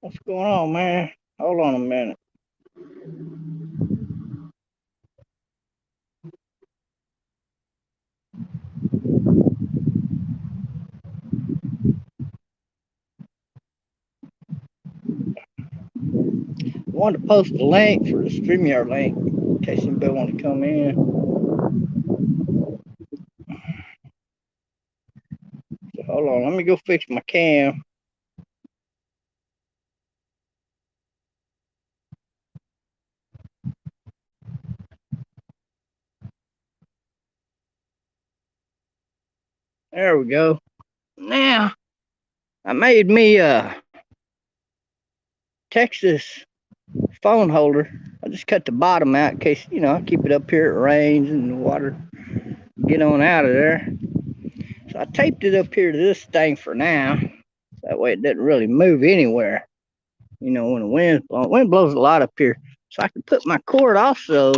What's going on, man? Hold on a minute. I wanted to post a link for the StreamYard link in case anybody want to come in. So hold on, let me go fix my cam. There we go. Now I made me a Texas phone holder. I just cut the bottom out in case I keep it up here. It rains and the water get on out of there. So I taped it up here to this thing for now. That way it doesn't really move anywhere. When the wind blows a lot up here. So I can put my cord also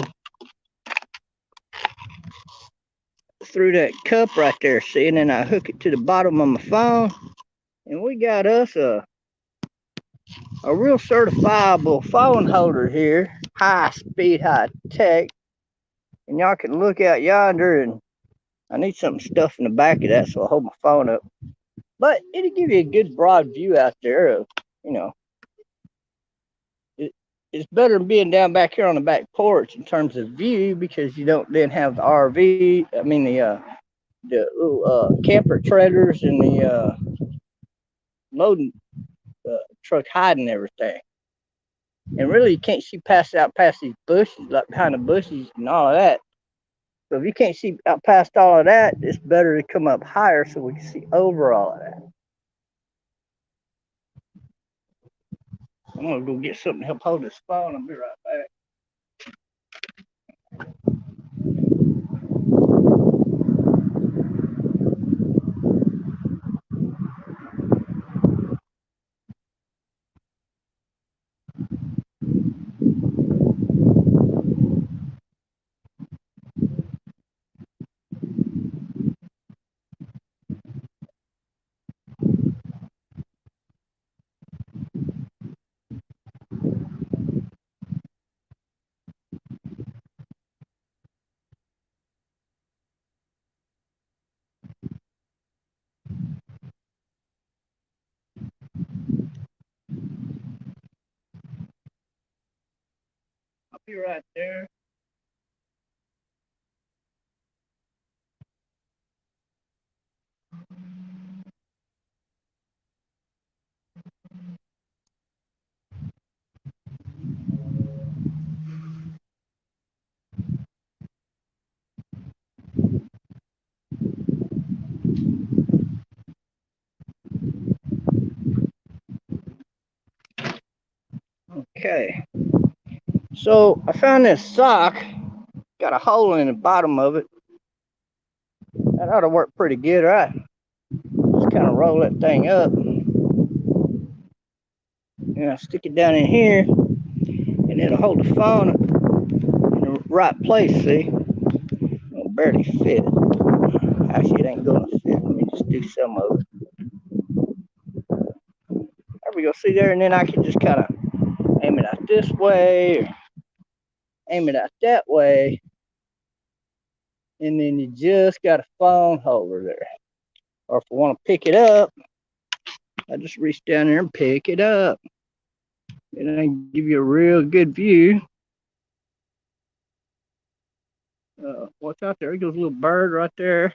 through that cup right there, see, and then I hook it to the bottom of my phone, and we got us a real certifiable phone holder here, high speed, high tech, and y'all can look out yonder, and I need something stuffed in the back of that so I hold my phone up, but it'll give you a good broad view out there of, you know, it's better than being down back here on the back porch in terms of view because you don't then have the RV, the little camper trailers and the loading truck hiding everything. And really, you can't see past these bushes, like behind the bushes and all of that. So if you can't see out past all of that, it's better to come up higher so we can see over all of that. I'm gonna go get something to help hold this phone. I'll be right back. I'll be right there. Okay. So I found this sock. Got a hole in the bottom of it. That ought to work pretty good, right? Just kind of roll that thing up. And I stick it down in here, and it'll hold the phone in the right place, see? It'll barely fit. Actually, it ain't gonna fit. Let me just do some of it. There we go. See there, and then I can just kind of aim it out this way, or aim it out that way, and then you just got a phone holder there. Or if I want to pick it up, I just reach down there and pick it up, and I give you a real good view. Watch out there. There goes a little bird right there.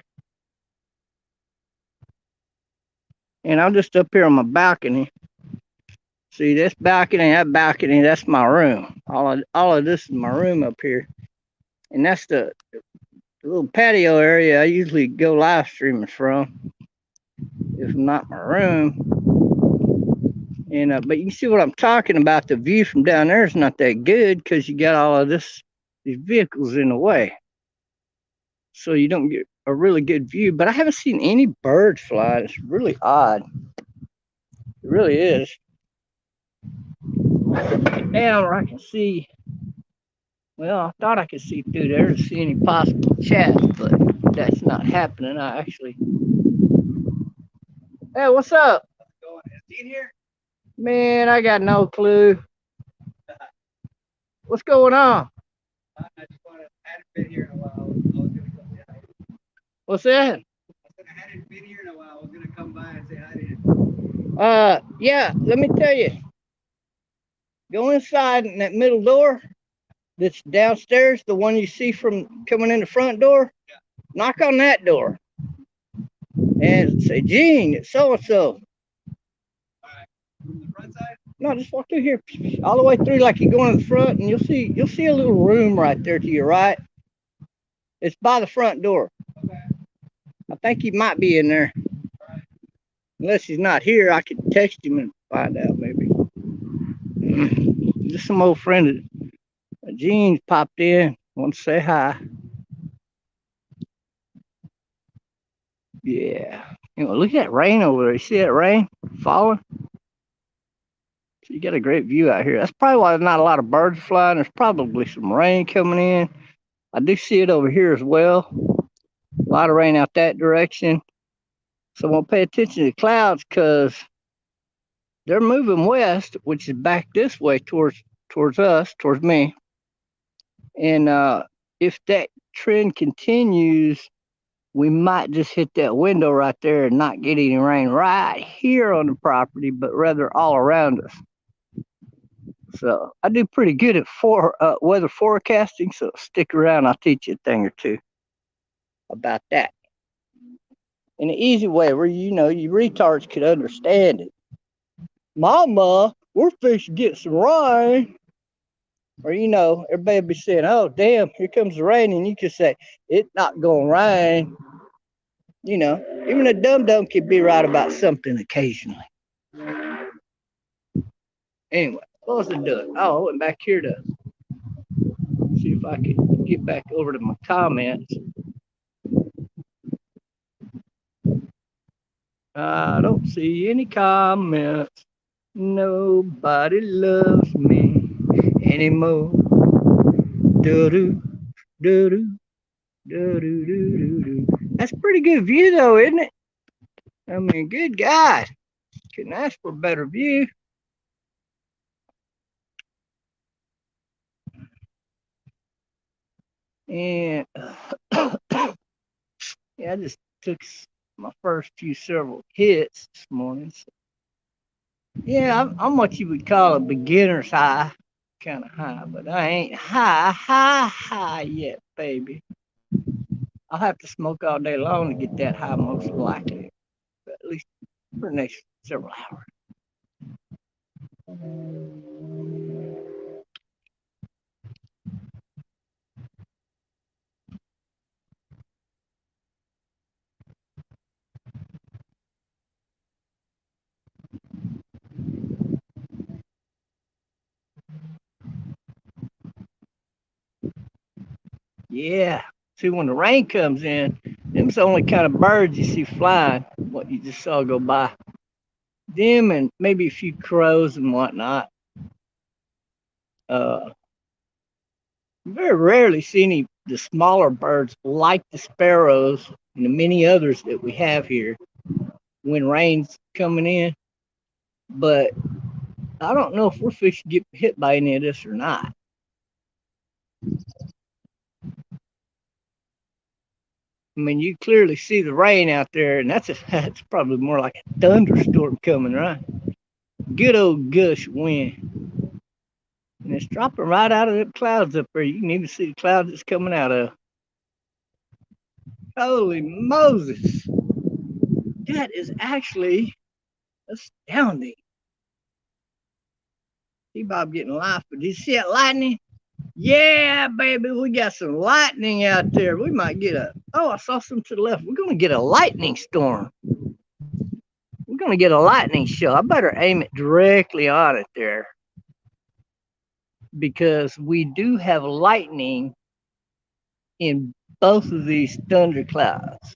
And I'm just up here on my balcony. See this balcony, that balcony, that's my room. All of this is my room up here. And that's the little patio area I usually go live streaming from. If not my room. And but you can see what I'm talking about. The view from down there is not that good because you got all of these vehicles in the way. So you don't get a really good view. But I haven't seen any birds fly. It's really odd. It really is. Down where I can see. Well, I thought I could see through there to see any possible chat, but that's not happening. I actually. Hey, what's up? Is Dean here? Man, I got no clue. What's going on? I just hadn't been here in a while. I was gonna come by. What's that? I said I hadn't been here in a while. I was gonna come by and say hi to you. Yeah. Let me tell you. Go inside in that middle door. That's downstairs. The one you see from coming in the front door. Yeah. Knock on that door and say, "Gene, it's so and so." From the front side? No, just walk through here, all the way through, like you're going to the front, and you'll see a little room right there to your right. It's by the front door. Okay. I think he might be in there. Right. Unless he's not here, I could text him and find out maybe. Just some old friend of Gene's popped in. Want to say hi. Yeah. Look at that rain over there. You see that rain falling? So you got a great view out here. That's probably why there's not a lot of birds flying. There's probably some rain coming in. I do see it over here as well. A lot of rain out that direction. So I'm going to pay attention to the clouds because they're moving west, which is back this way towards us, towards me. And if that trend continues, we might just hit that window right there and not get any rain right here on the property, but rather all around us. So I do pretty good at weather forecasting, so stick around. I'll teach you a thing or two about that in an easy way where you retards could understand it. Mama, we're fixing to get some rain. Or everybody be saying, "Oh damn, here comes the rain," and you can say, "It's not gonna rain." Even a dum-dum could be right about something occasionally. Anyway, what was I doing? Oh, I went back here to see if I could get back over to my comments. I don't see any comments. Nobody loves me anymore. Do-do, do-do, do-do, do-do. That's a pretty good view, though, isn't it? I mean, good God. Couldn't ask for a better view. And yeah, I just took my first few several hits this morning. So, yeah, I'm what you would call a beginner's high, kind of high, but I ain't high yet, baby. I'll have to smoke all day long to get that high, most likely, but at least for the next several hours. Yeah. See, when the rain comes in, them's the only kind of birds you see flying, what you just saw go by. Them and maybe a few crows and whatnot. Uh, very rarely see any the smaller birds like the sparrows and the many others that we have here when rain's coming in. But I don't know if we're fixing to get hit by any of this or not. I mean, you clearly see the rain out there, and that's probably more like a thunderstorm coming, right? Good old gush wind. And it's dropping right out of the clouds up there. You can even see the clouds it's coming out of. Holy Moses. That is actually astounding. See Bob getting life, but did you see that lightning? Yeah, baby, we got some lightning out there. We might get I saw some to the left. We're going to get a lightning storm. We're going to get a lightning show. I better aim it directly on it there because we do have lightning in both of these thunderclouds.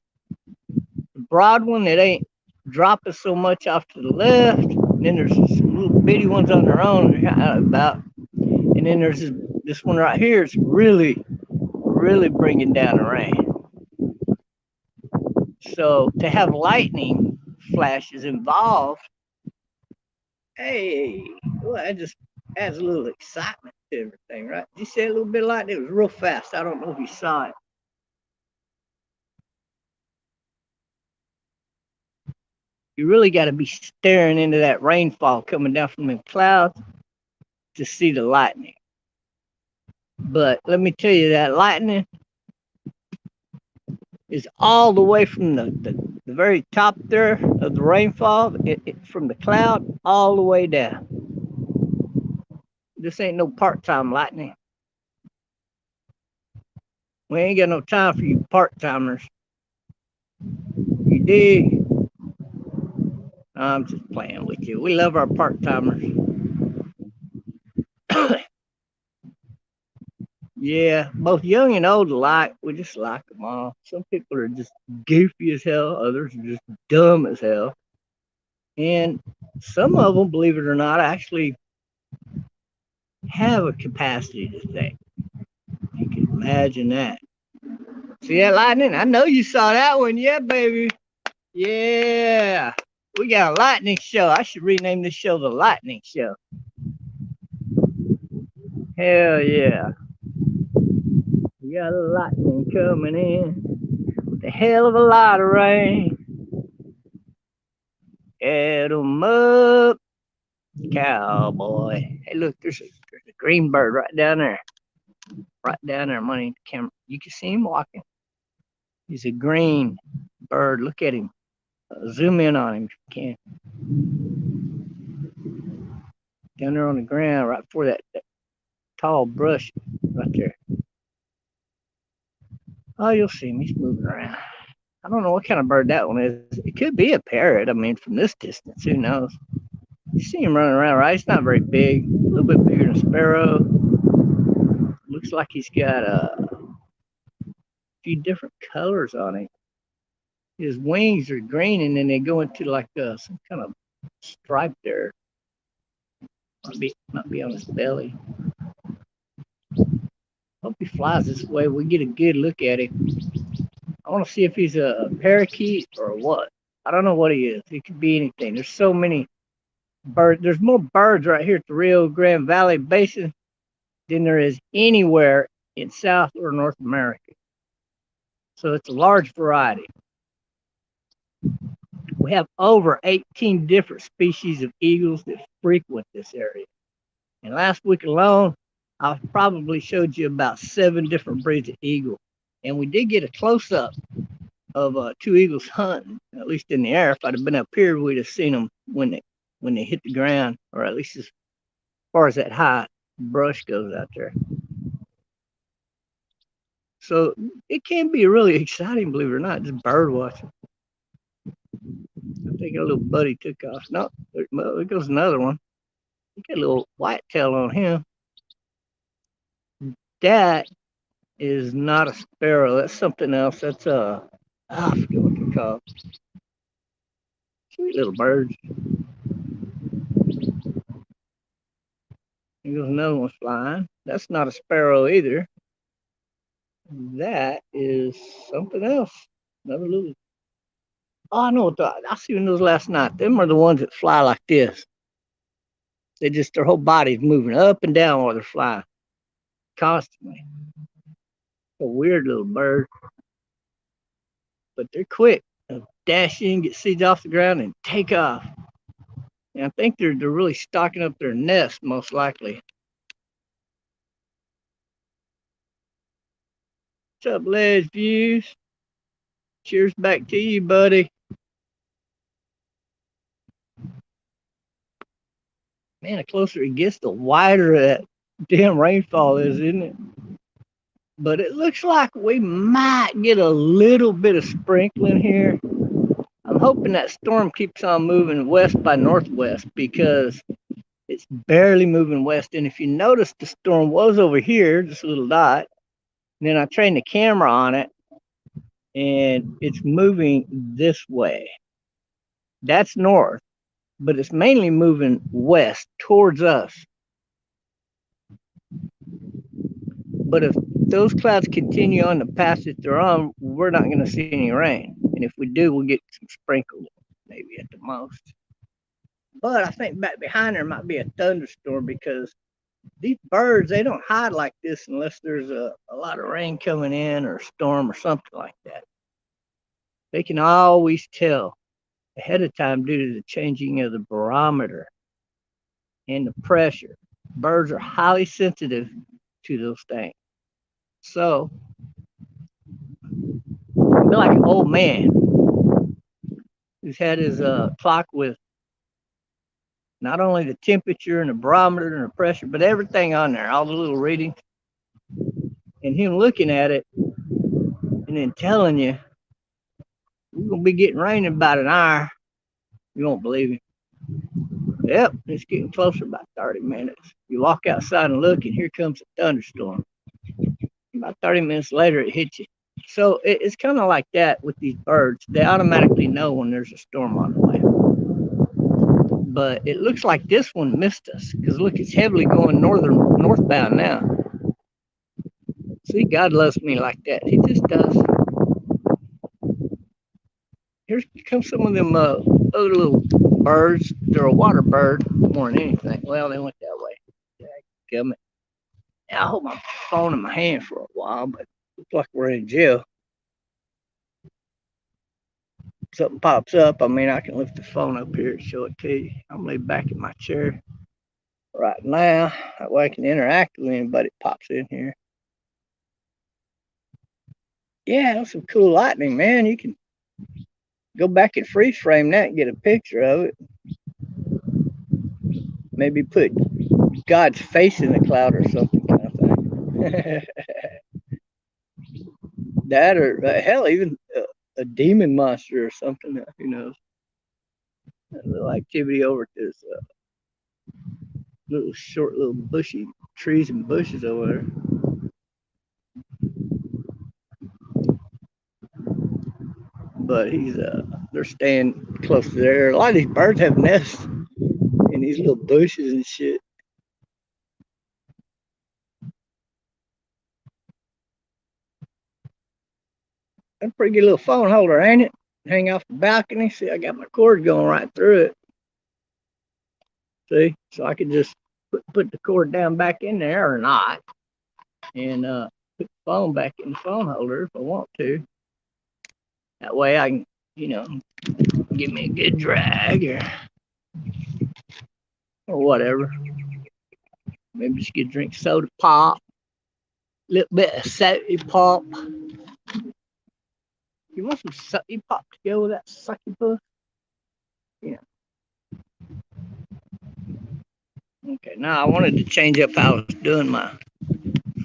The broad one that ain't dropping so much off to the left, and then there's some little bitty ones on their own about, and then there's this one right here. It's really, really bringing down the rain. So to have lightning flashes involved Hey, well, that just adds a little excitement to everything, right? Did you say a little bit like it was real fast? I don't know if you saw it. You really got to be staring into that rainfall coming down from the clouds to see the lightning. But let me tell you, that lightning is all the way from the very top there of the rainfall, from the cloud all the way down. This ain't no part-time lightning. We ain't got no time for you part-timers. You dig? I'm just playing with you. We love our part-timers. Yeah, both young and old alike. We just like them all. Some people are just goofy as hell. Others are just dumb as hell. And some of them, believe it or not, actually have a capacity to think. You can imagine that. See that lightning? I know you saw that one. Yeah, baby. Yeah. We got a lightning show. I should rename this show the Lightning Show. Hell yeah. We got a lightning coming in with a hell of a lot of rain. Get 'em up, cowboy. Hey, look, there's a green bird right down there. Right down there, money camera. You can see him walking. He's a green bird. Look at him. Zoom in on him if you can. Down there on the ground, right before that tall brush right there. Oh, you'll see him. He's moving around. I don't know what kind of bird that one is. It could be a parrot. I mean, from this distance, who knows? You see him running around, right? He's not very big. A little bit bigger than a sparrow. Looks like he's got a few different colors on him. His wings are green, and then they go into like some kind of stripe there. Might be on his belly. Hope he flies this way. We get a good look at him. I want to see if he's a parakeet or what. I don't know what he is. He could be anything. There's so many birds. There's more birds right here at the Rio Grande Valley Basin than there is anywhere in South or North America. So it's a large variety. We have over 18 different species of eagles that frequent this area. And last week alone, I probably showed you about 7 different breeds of eagle. And we did get a close-up of 2 eagles hunting, at least in the air. If I'd have been up here, we'd have seen them when they hit the ground, or at least as far as that high brush goes out there. So it can be really exciting, believe it or not, just bird watching. I think a little buddy took off. No, there goes another one. He got a little white tail on him. That is not a sparrow. That's something else. That's I forget what they're called. Sweet little birds. There goes another one flying. That's not a sparrow either. That is something else. Another little. Oh, I know what I seen those last night. Them are the ones that fly like this. Their whole body's moving up and down while they're flying constantly. A weird little bird, but they're quick. They'll dash in, get seeds off the ground, and take off. And I think they're really stocking up their nest, most likely. What's up, Ledge Views? Cheers back to you, buddy. Man, the closer it gets, the wider that damn rainfall is, isn't it? But it looks like we might get a little bit of sprinkling here. I'm hoping that storm keeps on moving west by northwest because it's barely moving west. And if you notice, the storm was over here, just a little dot. And then I trained the camera on it, and it's moving this way. That's north, but it's mainly moving west towards us. But if those clouds continue on the path that they're on, we're not going to see any rain. And if we do, we'll get some sprinkles, maybe at the most. But I think back behind there might be a thunderstorm because these birds, they don't hide like this unless there's a lot of rain coming in or a storm or something like that. They can always tell ahead of time due to the changing of the barometer and the pressure. Birds are highly sensitive to those things. So, I feel like an old man who's had his clock with not only the temperature and the barometer and the pressure, but everything on there, all the little readings, and him looking at it and then telling you, we're going to be getting rain in about an hour. You won't believe it. Yep, it's getting closer about 30 minutes. You walk outside and look, and here comes a thunderstorm. About 30 minutes later, it hits you. So it's kind of like that with these birds. They automatically know when there's a storm on the way. But it looks like this one missed us because look, it's heavily going northbound now. See, God loves me like that. He just does. Here comes some of them other little birds. They're a water bird more than anything. Well, they went that way. Damn it. I hold my phone in my hand for a while, but it looks like we're in jail. Something pops up. I mean, I can lift the phone up here and show it to you. I'm laid back in my chair right now. That way I can interact with anybody that pops in here. Yeah, that's some cool lightning, man. You can go back and freeze frame that and get a picture of it. Maybe put God's face in the cloud or something kind of thing. That or hell, even a demon monster or something. Who knows? A little activity over at this little short, little bushy trees and bushes over there. But they're staying close to there. A lot of these birds have nests in these little bushes and shit. That's a pretty good little phone holder, ain't it? Hang off the balcony. See, I got my cord going right through it. See, so I can just put the cord down back in there or not, and put the phone back in the phone holder if I want to. That way I can, give me a good drag or whatever. Maybe just get a drink soda pop, a little bit of soda pop. You want some sucky pop to go with that sucky puss? Yeah. Okay, now I wanted to change up how I was doing my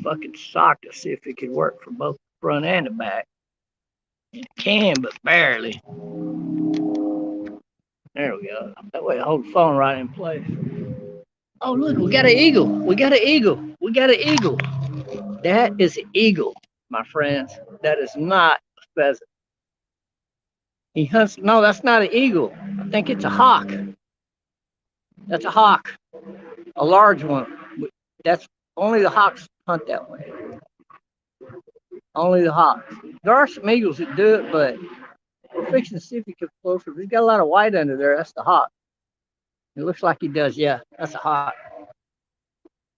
fucking sock to see if it could work for both the front and the back. It can, but barely. There we go. That way I hold the phone right in place. Oh, look, we got an eagle. We got an eagle. We got an eagle. That is an eagle, my friends. That is not a pheasant. He hunts. No, that's not an eagle. I think it's a hawk. That's a hawk, a large one. That's only the hawks hunt that way. Only the hawks. There are some eagles that do it, but we're fixing to see if he comes closer. He's got a lot of white under there. That's the hawk. It looks like he does. Yeah, that's a hawk.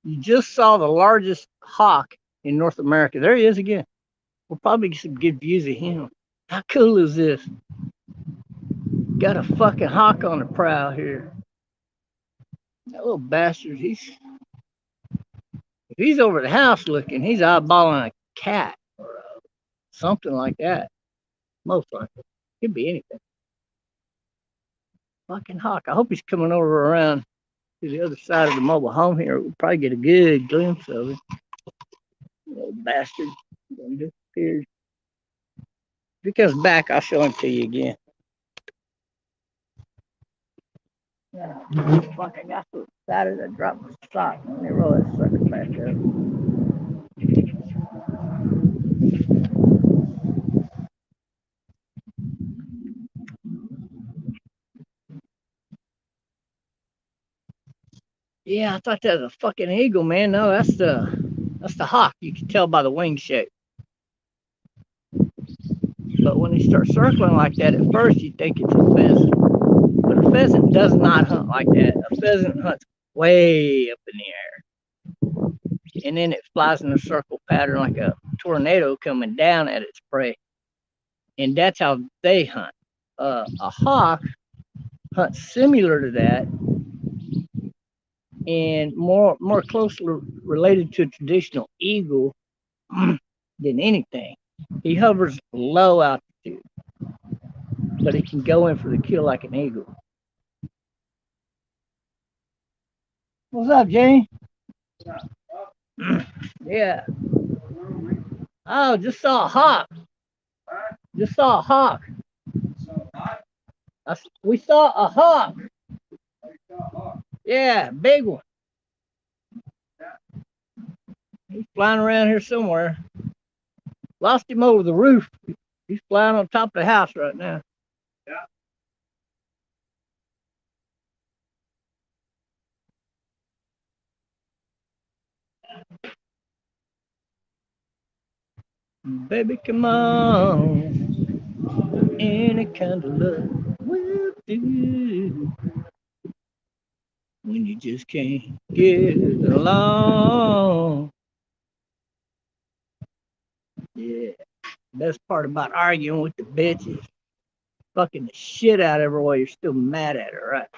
You just saw the largest hawk in North America. There he is again. We'll probably get some good views of him. How cool is this? Got a fucking hawk on the prow here. That little bastard, if he's over the house looking, he's eyeballing a cat or something like that. Most likely. Could be anything. Fucking hawk. I hope he's coming over around to the other side of the mobile home here. We'll probably get a good glimpse of it. Little bastard. Disappeared. If he comes back, I'll show him to you again. Fuck, I got so excited I dropped my sock. Let me roll that sucker back up. Yeah, I thought that was a fucking eagle, man. No, that's the hawk. You can tell by the wing shape. But when they start circling like that, at first you think it's a pheasant. But pheasant does not hunt like that. A pheasant hunts way up in the air, and then it flies in a circle pattern like a tornado coming down at its prey, and that's how they hunt. A hawk hunts similar to that, and more closely related to a traditional eagle than anything. He hovers low altitude, but he can go in for the kill like an eagle. What's up, Jane? Yeah. Oh, just saw a hawk. Just saw a hawk. We saw a hawk. Yeah, big one. He's flying around here somewhere. Lost him over the roof. He's flying on top of the house right now. Baby, come on. Any kind of love will do when you just can't get along. Yeah. Best part about arguing with the bitch is fucking the shit out of her while you're still mad at her, right?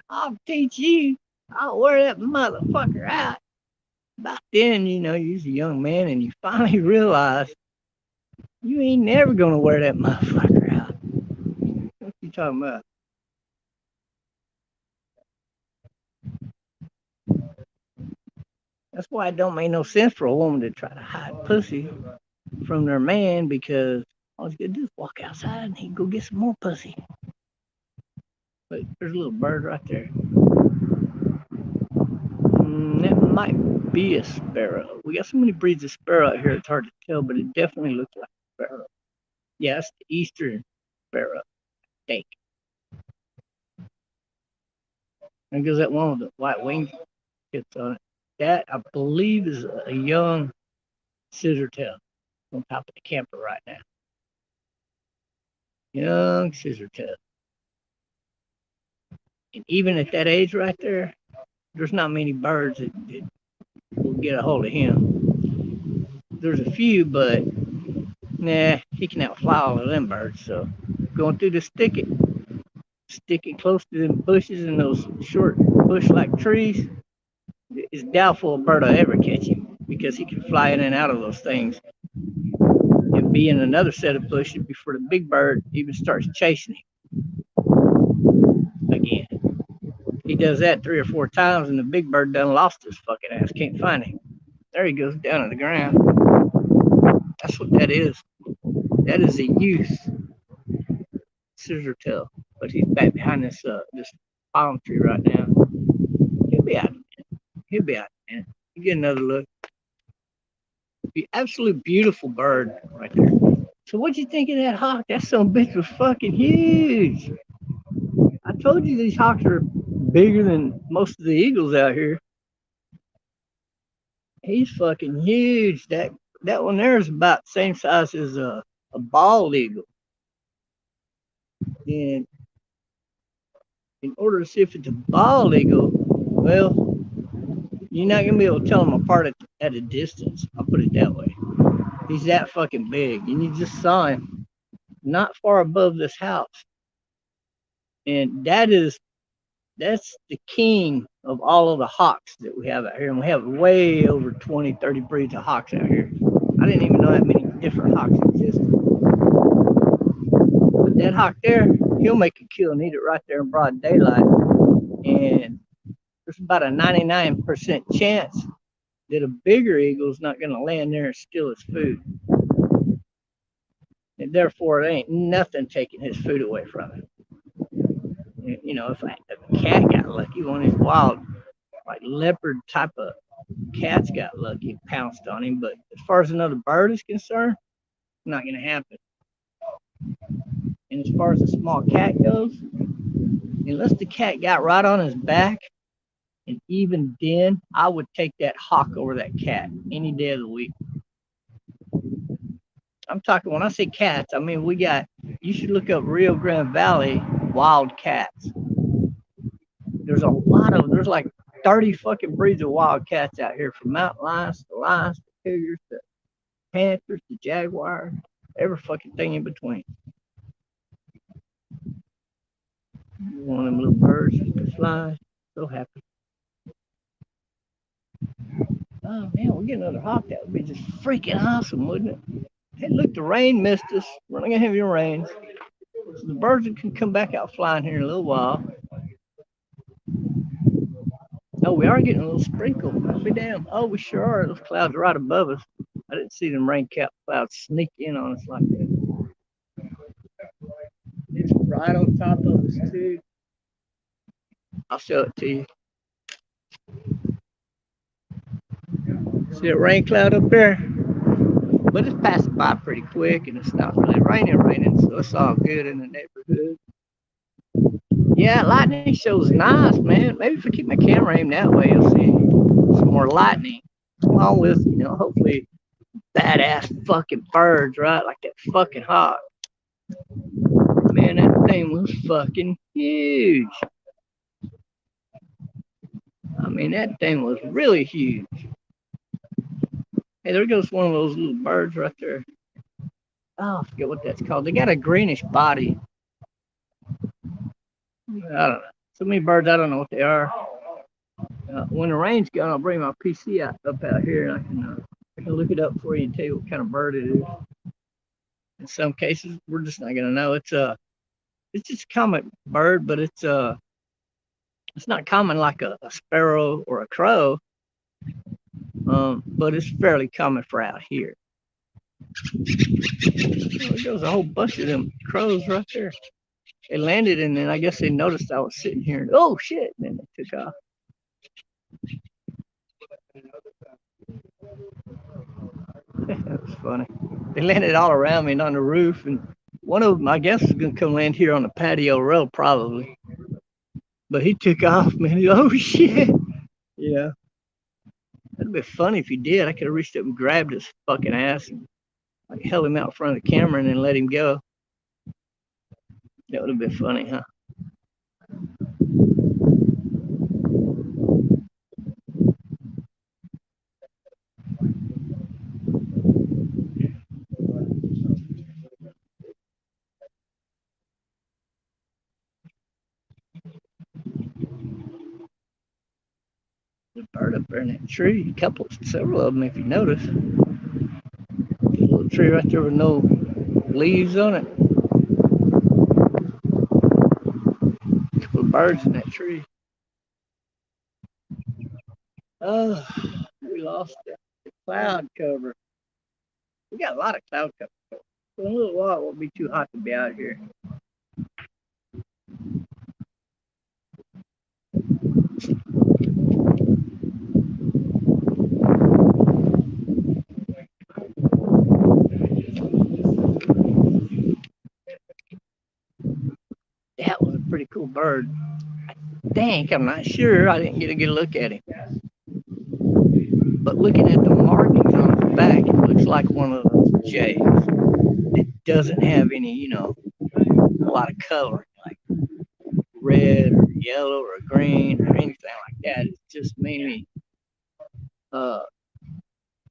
I'll teach you. I'll wear that motherfucker out. About then, you're a young man and you finally realize you ain't never gonna wear that motherfucker out. What you talking about? That's why it don't make no sense for a woman to try to hide pussy from their man, because all he's gonna do is walk outside and he can go get some more pussy. But there's a little bird right there. That might be a sparrow. We got so many breeds of sparrow out here, it's hard to tell, but it definitely looks like a sparrow. Yeah, it's the eastern sparrow, I think. And goes that one with the white wing tips on it. That, I believe, is a young scissor tail on top of the camper right now. Young scissor tail. And even at that age right there, there's not many birds that will get a hold of him. There's a few, but nah, he can outfly all of them birds. So going through the stick it close to them bushes and those short bush-like trees, it's doubtful a bird will ever catch him, because he can fly in and out of those things and be in another set of bushes before the big bird even starts chasing him again. He does that 3 or 4 times, and the big bird done lost his fucking ass. Can't find him. There he goes down on the ground. That's what that is. That is a youth scissor tail, but he's back behind this palm tree right now. He'll be out. He'll be out, man. You get another look. Be absolute beautiful bird right there. So what'd you think of that hawk? That son bitch was fucking huge. I told you these hawks are bigger than most of the eagles out here. He's fucking huge. That one there is about the same size as a bald eagle. And in order to see if it's a bald eagle, well, you're not gonna be able to tell them apart at a distance. I'll put it that way. He's that fucking big, and you just saw him not far above this house, and that's the king of all of the hawks that we have out here, and we have way over 20, 30 breeds of hawks out here. I didn't even know that many different hawks existed. But that hawk there, he'll make a kill and eat it right there in broad daylight, and there's about a 99% chance that a bigger eagle is not going to land there and steal his food. And therefore, it ain't nothing taking his food away from him. If a cat got lucky, one of these wild, like leopard type of cats got lucky and pounced on him. But as far as another bird is concerned, it's not going to happen. And as far as a small cat goes, unless the cat got right on his back, and even then, I would take that hawk over that cat any day of the week. I'm talking when I say cats, I mean we got. You should look up Rio Grande Valley wild cats. There's like 30 fucking breeds of wild cats out here, from mountain lions to cougars to panthers to jaguars, every fucking thing in between. One of them little birds just fly, so happy. Oh man, we get another hawk. That would be just freaking awesome, wouldn't it? Hey, look, the rain missed us. We're not gonna have any rain. So the birds can come back out flying here in a little while. Oh, we are getting a little sprinkle. I'll be damned. Oh, we sure are. Those clouds are right above us. I didn't see them rain cap clouds sneak in on us like that. It's right on top of us too. I'll show it to you. See a rain cloud up there? But it's passing by pretty quick, and it's not really raining, so it's all good in the neighborhood. Yeah, lightning show's nice, man. Maybe if I keep my camera aimed that way, you'll see some more lightning. Along with, hopefully badass fucking birds, right? Like that fucking hawk. Man, that thing was fucking huge. I mean, that thing was really huge. Hey, there goes one of those little birds right there. Oh, I forget what that's called. They got a greenish body. I don't know. So many birds, I don't know what they are. When the rain's gone, I'll bring my PC up out here, and I can look it up for you and tell you what kind of bird it is. In some cases, we're just not gonna know. It's just a common bird, but it's not common like a sparrow or a crow. But it's fairly common for out here. Oh, there goes a whole bunch of them crows right there. They landed, and then I guess they noticed I was sitting here. And, oh shit! And then they took off. That was funny. They landed all around me and on the roof, and one of them, I guess, is gonna come land here on the patio rail probably. But he took off, man. Oh shit! Yeah, that'd be funny if he did. I could have reached up and grabbed his fucking ass and like held him out in front of the camera and then let him go. That would have been funny, huh? The bird up there in that tree, several of them, if you notice. There's a little tree right there with no leaves on it. A couple of birds in that tree. Oh, we lost the cloud cover. We got a lot of cloud cover. So in a little while, it won't be too hot to be out here. That was a pretty cool bird. I think, I'm not sure. I didn't get a good look at him. But looking at the markings on his back, it looks like one of those jays. It doesn't have any, a lot of color, like red or yellow or green or anything like that. It's just mainly uh,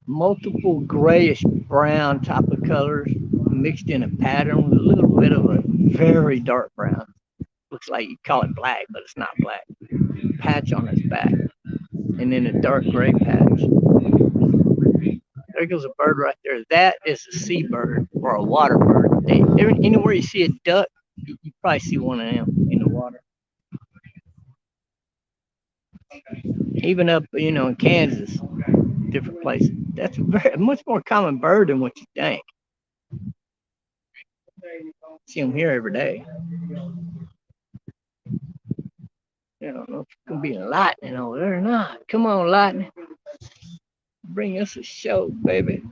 multiple grayish brown type of colors mixed in a pattern with a little bit of a very dark brown. Looks like you call it black, but it's not black. Patch on its back, and then a dark gray patch. There goes a bird right there. That is a seabird or a water bird. Anywhere you see a duck, you probably see one of them in the water. Even up, in Kansas, different places. That's a much more common bird than what you think. See them here every day. I don't know if it's gonna be lightning over there or not. Come on, lightning. Bring us a show, baby.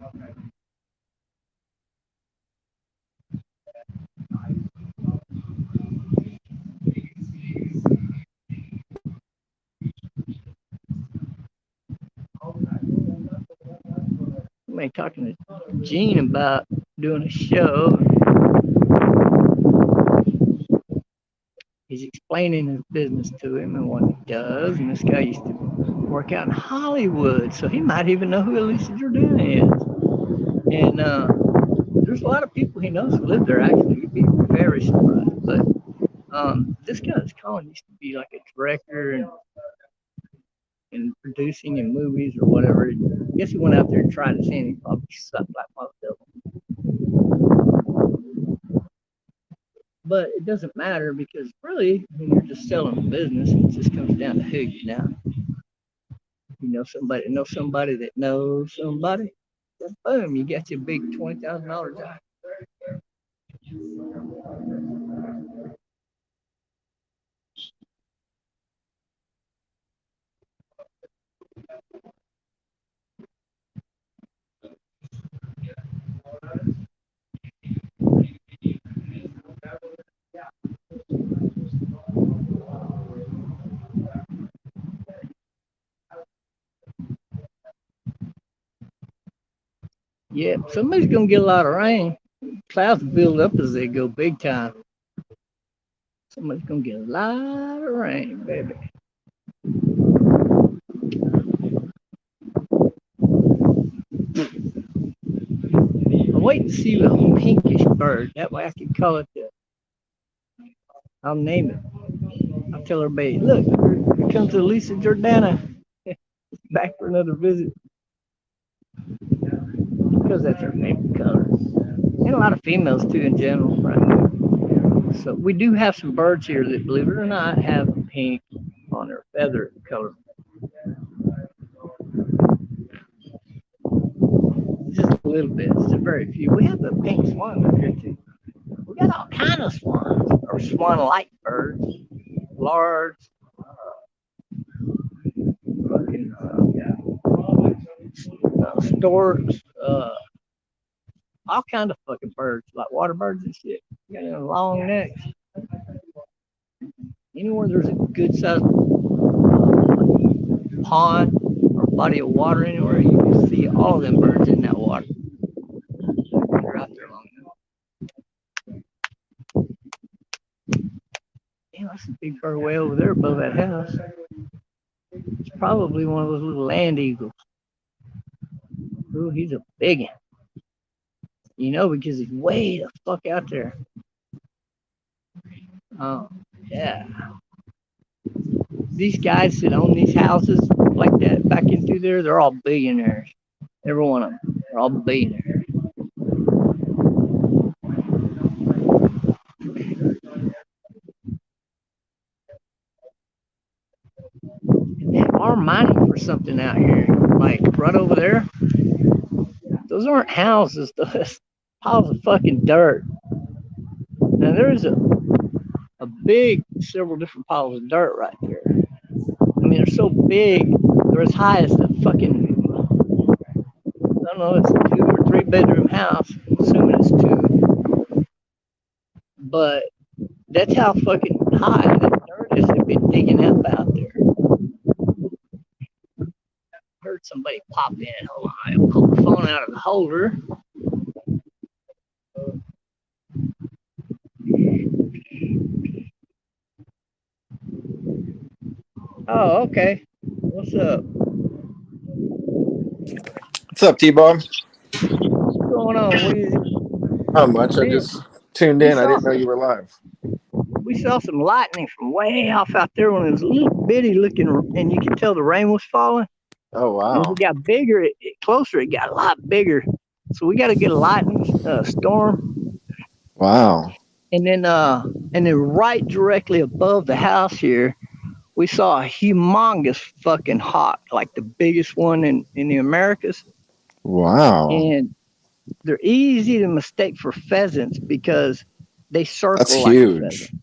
Somebody talking to Gene about doing a show. He's explaining his business to him and what he does. And this guy used to work out in Hollywood, so he might even know who Elisa Jordan is. And there's a lot of people he knows who live there. Actually, you'd be very surprised. But this guy that's calling used to be like a director and producing in movies or whatever. I guess he went out there and tried his hand. He probably sucked like most of them. But it doesn't matter because really, when you're just selling a business, it just comes down to who you know. You know somebody that knows somebody. Then boom, you got your big $20,000 job. Yeah, somebody's gonna get a lot of rain. Clouds build up as they go big time. Somebody's gonna get a lot of rain, baby. I'm waiting to see a pinkish bird. That way I can call it I'll name it. I'll tell everybody, look, here comes Elisa Jordana. Back for another visit. Because that's her favorite color. And a lot of females too in general, right? So we do have some birds here that, believe it or not, have pink on their feather color. Just a little bit. It's a very few. We have the pink swan up here too. We got all kind of swans or swan-like birds, large, fucking storks, all kind of fucking birds, like water birds and shit. You got long necks. Anywhere there's a good sized pond or body of water anywhere, you can see all of them birds in that water. They're out there long enough. Damn, that's a big bird way over there above that house. It's probably one of those little land eagles. Ooh, he's a big one. You know, because he's way the fuck out there. Oh, yeah. These guys that own these houses like that back in through there, they're all billionaires. Every one of them. They're all billionaires. They are mining for something out here. Like right over there. Those aren't houses, those piles of fucking dirt. Now there's a big several different piles of dirt right there. I mean, they're so big, they're as high as the fucking, I don't know, it's a 2 or 3 bedroom house. I'm assuming it's 2. But that's how fucking high that dirt is they've been digging up out there. I heard somebody pop in. Hold on, I'll pull the phone out of the holder. Oh, okay. What's up? What's up, T-Bob? What's going on? Not much. I just tuned in. I didn't know you were live. We saw some lightning from way off out there when it was a little bitty looking, and you could tell the rain was falling. Oh, wow. And as it got bigger, closer, it got a lot bigger. So we got to get a lightning storm. Wow. And then right directly above the house here, we saw a humongous fucking hawk, like the biggest one in the Americas. Wow. And they're easy to mistake for pheasants because they circle. That's like huge.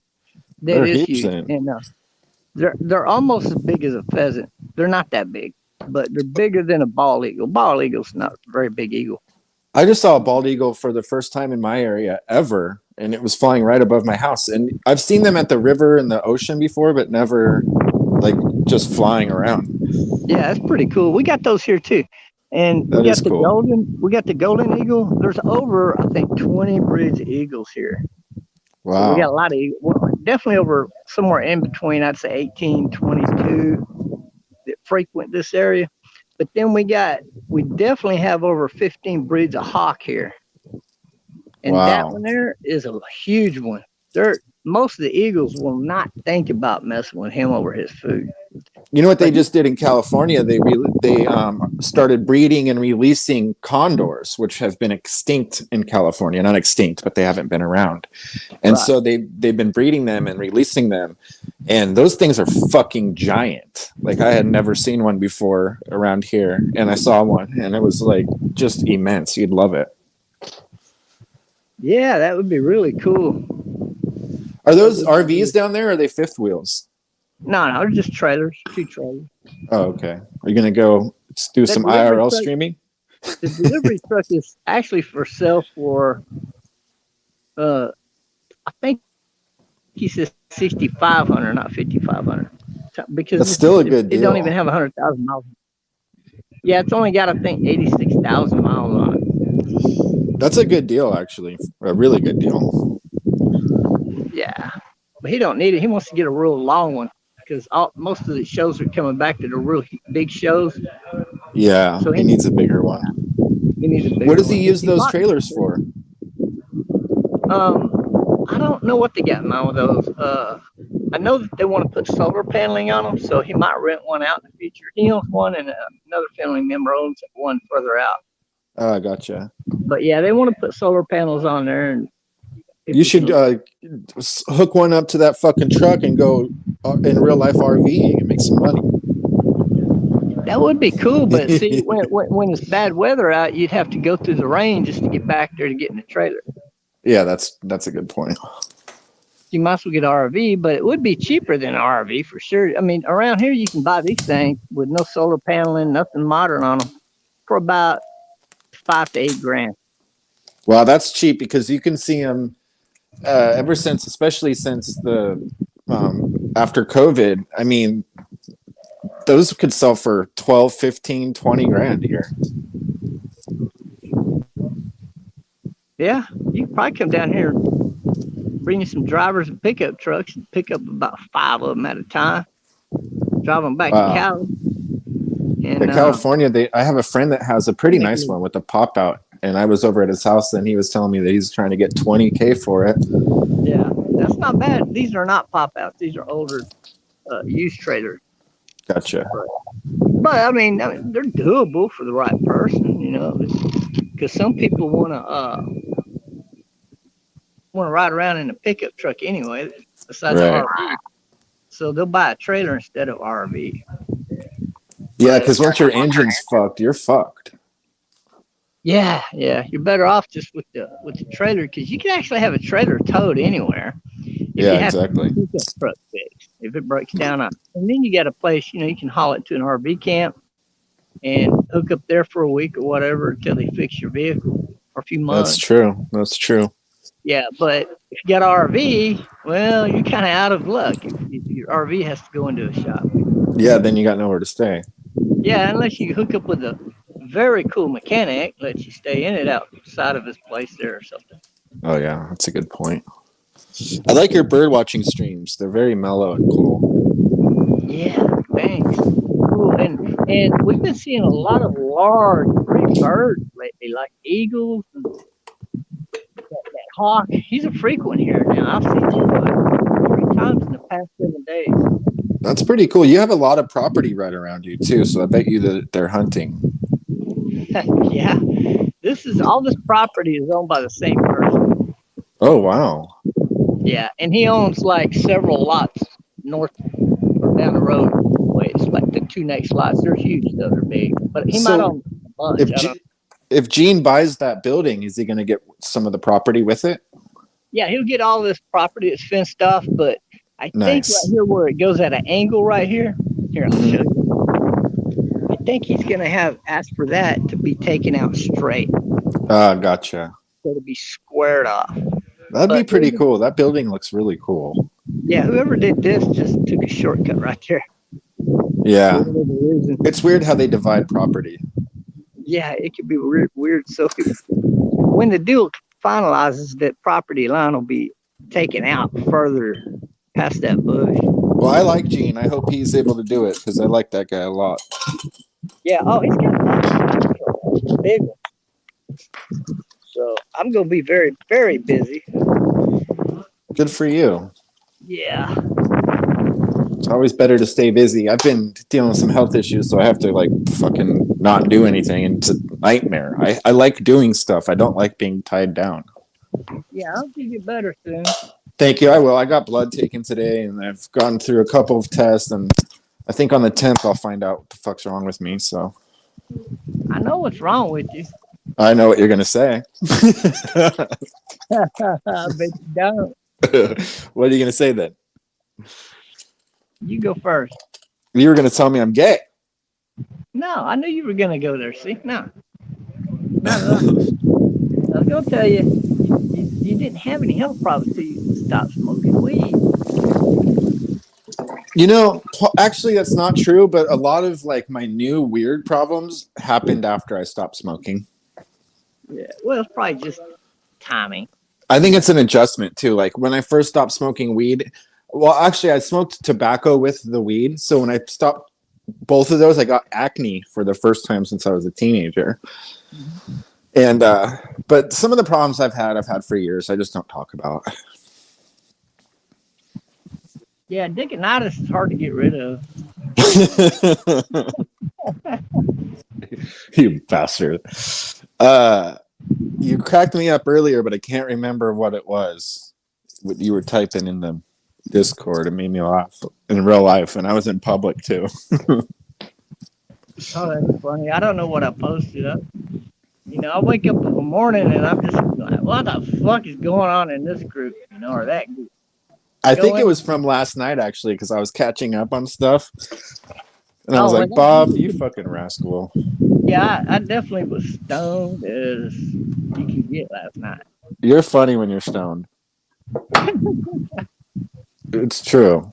That is huge. And they're almost as big as a pheasant. They're not that big, but they're bigger than a bald eagle. Bald eagle's not a very big eagle. I just saw a bald eagle for the first time in my area ever, and it was flying right above my house. And I've seen them at the river and the ocean before, but never like just flying around. Yeah, that's pretty cool. We got those here too. And That is cool. we got the golden eagle. There's over, I think, 20 breeds of eagles here. So we got a Wow. lot of, well, definitely over somewhere in between, I'd say 18, 22 that frequent this area. But then we definitely have over 15 breeds of hawk here. And that Wow. one there is a huge one. Most of the eagles will not think about messing with him over his food. You know what they But just did in California? They started breeding and releasing condors, which have been extinct in California. Not extinct, but they haven't been around. And right. so they've been breeding them and releasing them, and those things are fucking giant. Like I had never seen one before around here, and I saw one, and it was like just immense. You'd love it. Yeah, that would be really cool. Are That those would be RVs really, down there? Or are they fifth wheels? no, no, they're just trailers, two trailers. Oh, okay. Are you gonna go do That some delivery IRL truck, streaming? the delivery truck is actually for sale for, uh, I think he says 6,500, not 5,500, because That's still a good it don't even deal. have 100,000 miles. Yeah, it's only got, I think, 86,000 miles on That's a good deal, actually. A really good deal. it. Yeah, but he don't need it. He wants to get a real long one because most of the shows are coming back to the real big shows. Yeah, So he needs a bigger one. he needs a What bigger does he one. use He those bought. trailers for? I don't know what they got in mind with those. I know that they want to put solar paneling on them, so he might rent one out in the future. He owns one, and another family member owns one further out. Gotcha. But yeah, they want to put solar panels on there, and You people should can. hook one up to that fucking truck and go in real life RVing and make some money. That would be cool, but see, when it's bad weather out, you'd have to go through the rain just to get back there to get in the trailer. Yeah, that's a good point. You might as well get an RV, but it would be cheaper than an RV for sure. I mean, around here you can buy these things with no solar paneling, nothing modern on them, for about 5 to 8 grand. Well, that's cheap because you can see them ever since, especially since the after COVID. I mean, those could sell for 12, 15, 20 grand here. Yeah, you can probably come down here, bring you some drivers and pickup trucks, and pick up about 5 of them at a time, drive them back to Wow. Cali, In and California, I have a friend that has a they pretty make nice them. one with a pop out, and I was over at his house, and he was telling me that he's trying to get 20K for it. Yeah, that's not bad. These are not pop outs. These are older used trailers. Gotcha. But I mean, they're doable for the right person, because some people want to ride around in a pickup truck anyway, besides an Right. RV. So they'll buy a trailer instead of RV. Yeah, But because once your engine's fucked, you're fucked. yeah, yeah, you're better off just with the trailer because you can actually have a trailer towed anywhere if you Yeah, have to get exactly. the pickup truck fixed. If it breaks down, and then you got a place, you can haul it to an RV camp and hook up there for a week or whatever until they fix your vehicle or a few That's months. true. That's true. Yeah, but if you got an RV, well, you're kind of out of luck. Your RV has to go into a shop. Yeah, then you got nowhere to stay. Yeah, unless you hook up with a very cool mechanic, lets you stay in it outside of his place there or something. Oh yeah, that's a good point. I like your bird watching streams. They're very mellow and cool. Yeah, thanks. Cool. And we've been seeing a lot of large gray birds lately, like eagles and that hawk. He's a frequent here now. I've seen him like 3 times in the past 7 days. That's pretty cool. You have a lot of property right around you too, so I bet you that they're hunting. Yeah, all this property is owned by the same person. Oh wow. Yeah, and he owns like several lots north or down the road. Wait, it's like the two next lots. They're huge though, they're big. But he might So own a bunch. if I don't know. if Gene buys that building, is he going to get some of the property with it? Yeah, he'll get all this property that's fenced off, but I think right Nice. here where it goes at an angle right here. Here, I'll show Mhm. you. I think he's gonna have asked for that to be taken out straight. Gotcha. So to be squared off. That'd be But pretty cool. That building looks really cool. yeah, whoever did this just took a shortcut right there. Yeah. For whatever reason. It's weird how they divide property. Yeah, it could be weird. Weird. So when the deal finalizes, that property line will be taken out further past that bush. Well, I like Gene. I hope he's able to do it because I like that guy a lot. Yeah. Oh, he's got a big one. So I'm gonna be very, very busy. Good for you. Yeah. It's always better to stay busy. I've been dealing with some health issues, so I have to like fucking not do anything, and it's a nightmare. I like doing stuff. I don't like being tied down. Yeah. I'll give you better soon. Thank you. I will. I got blood taken today, and I've gone through a couple of tests, and I think on the 10th I'll find out what the fuck's wrong with me. So I know what's wrong with you. I know what you're gonna say. I bet you don't. What are you gonna say then? You go first. You were gonna tell me I'm gay. No, I knew you were gonna go there. See, no, not at all. I was gonna tell you, you didn't have any health problems until you stopped smoking weed. You know, actually, that's not true. But a lot of like my new weird problems happened after I stopped smoking. Yeah. Well, it's probably just timing. I think it's an adjustment too. Like when I first stopped smoking weed, well, actually, I smoked tobacco with the weed. So when I stopped both of those, I got acne for the first time since I was a teenager. Mhm. And but some of the problems I've had for years. I just don't talk about. Yeah, Dickonitis is hard to get rid of. You bastard. Uh, you cracked me up earlier, but I can't remember what it was. What you were typing in the Discord. It made me laugh in real life, and I was in public too. Oh, that's funny. I don't know what I posted. I wake up in the morning and I'm just like, what the fuck is going on in this group, or that group? I Go think it in. was from last night actually, because I was catching up on stuff, and I was Oh, like, "Bob, you fucking rascal." yeah, I definitely was stoned as you can get last night. You're funny when you're stoned. It's true.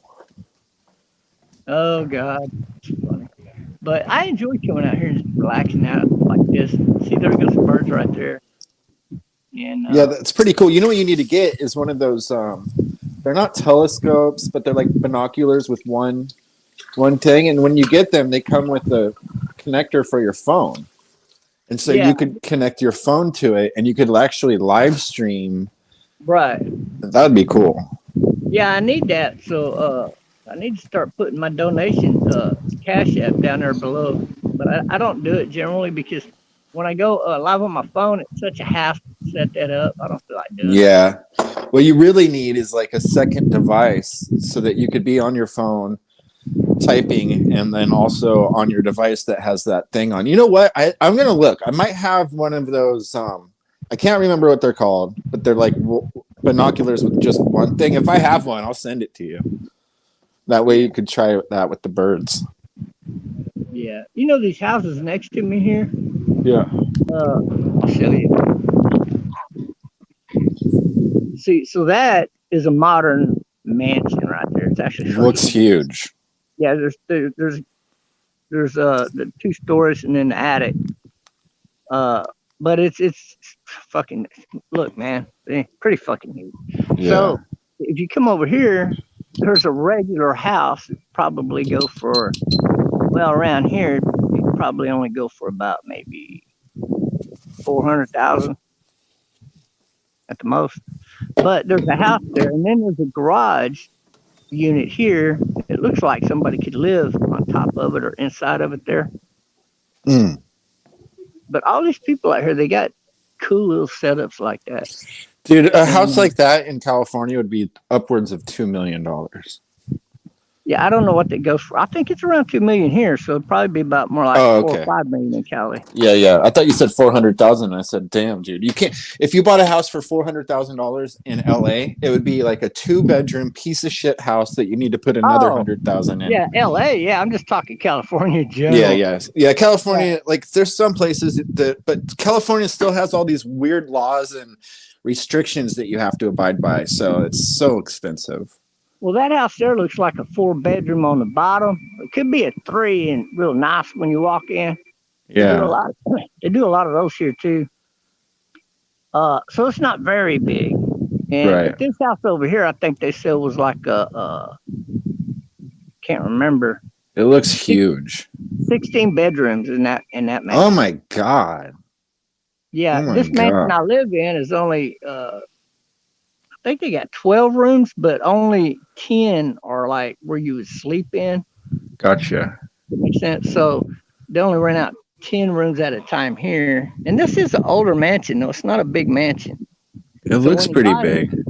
Oh God, it's funny. But I enjoy coming out here and just relaxing out like this. See, there goes the birds right there. And Yeah, that's pretty cool. You know what you need to get is one of those. They're not telescopes, but they're like binoculars with one thing. And when you get them, they come with a connector for your phone, and so yeah, you could connect your phone to it, and you could actually live stream. right. That would be cool. Yeah, I need that. So I need to start putting my donation cash app down there below. But I don't do it generally because when I go live on my phone, it's such a hassle to set that up. I don't feel like doing it. Yeah. What you really need is like a second device so that you could be on your phone typing and then also on your device that has that thing on. You know what? I'm gonna look. I might have one of those. I can't remember what they're called, but they're like binoculars with just one thing. If I have one, I'll send it to you. That way you could try that with the birds. Yeah. These houses next to me here? Yeah. I'll show you. See, so that is a modern mansion right there. It's actually It looks huge. yeah. There's the 2 stories and then the attic. Uh, but it's fucking look, man, pretty fucking huge. Yeah. So if you come over here, there's a regular house. It probably go for around here. It probably only go for about maybe 400,000 at the most. But there's a house there, and then there's a garage unit here. It looks like somebody could live on top of it or inside of it there. Mm. But all these people out here, they got cool little setups like that. Dude, a house like that in California would be upwards of $2 million. Yeah, I don't know what that goes for. I think it's around 2 million here, so it'd probably be about more like Oh, 4 or 5 million in Cali. Yeah. I thought you said 400,000. I said, damn, dude, you can't. If you bought a house for $400,000 in LA, it would be like a 2-bedroom piece of shit house that you need to put another 100,000 in. Yeah, LA. Yeah, I'm just talking California in general. Yeah. California, like there's some places but California still has all these weird laws and restrictions that you have to abide by. So it's so expensive. Well, that house there looks like a 4-bedroom on the bottom. It could be a 3 and real nice when you walk in. They do a Yeah. lot. They do a lot of those here too. So it's not very big. But Right. this house over here, I think they said was like a can't remember It looks six, huge. 16 bedrooms in that Oh mansion. my god. Yeah, Oh my this mansion god. I live in is only I think they got 12 rooms, but only 10 are like where you would sleep in. Gotcha. That makes sense. So they only rent out 10 rooms at a time here. And this is an older mansion, though. It's not a big mansion. It So looks when you pretty buy big.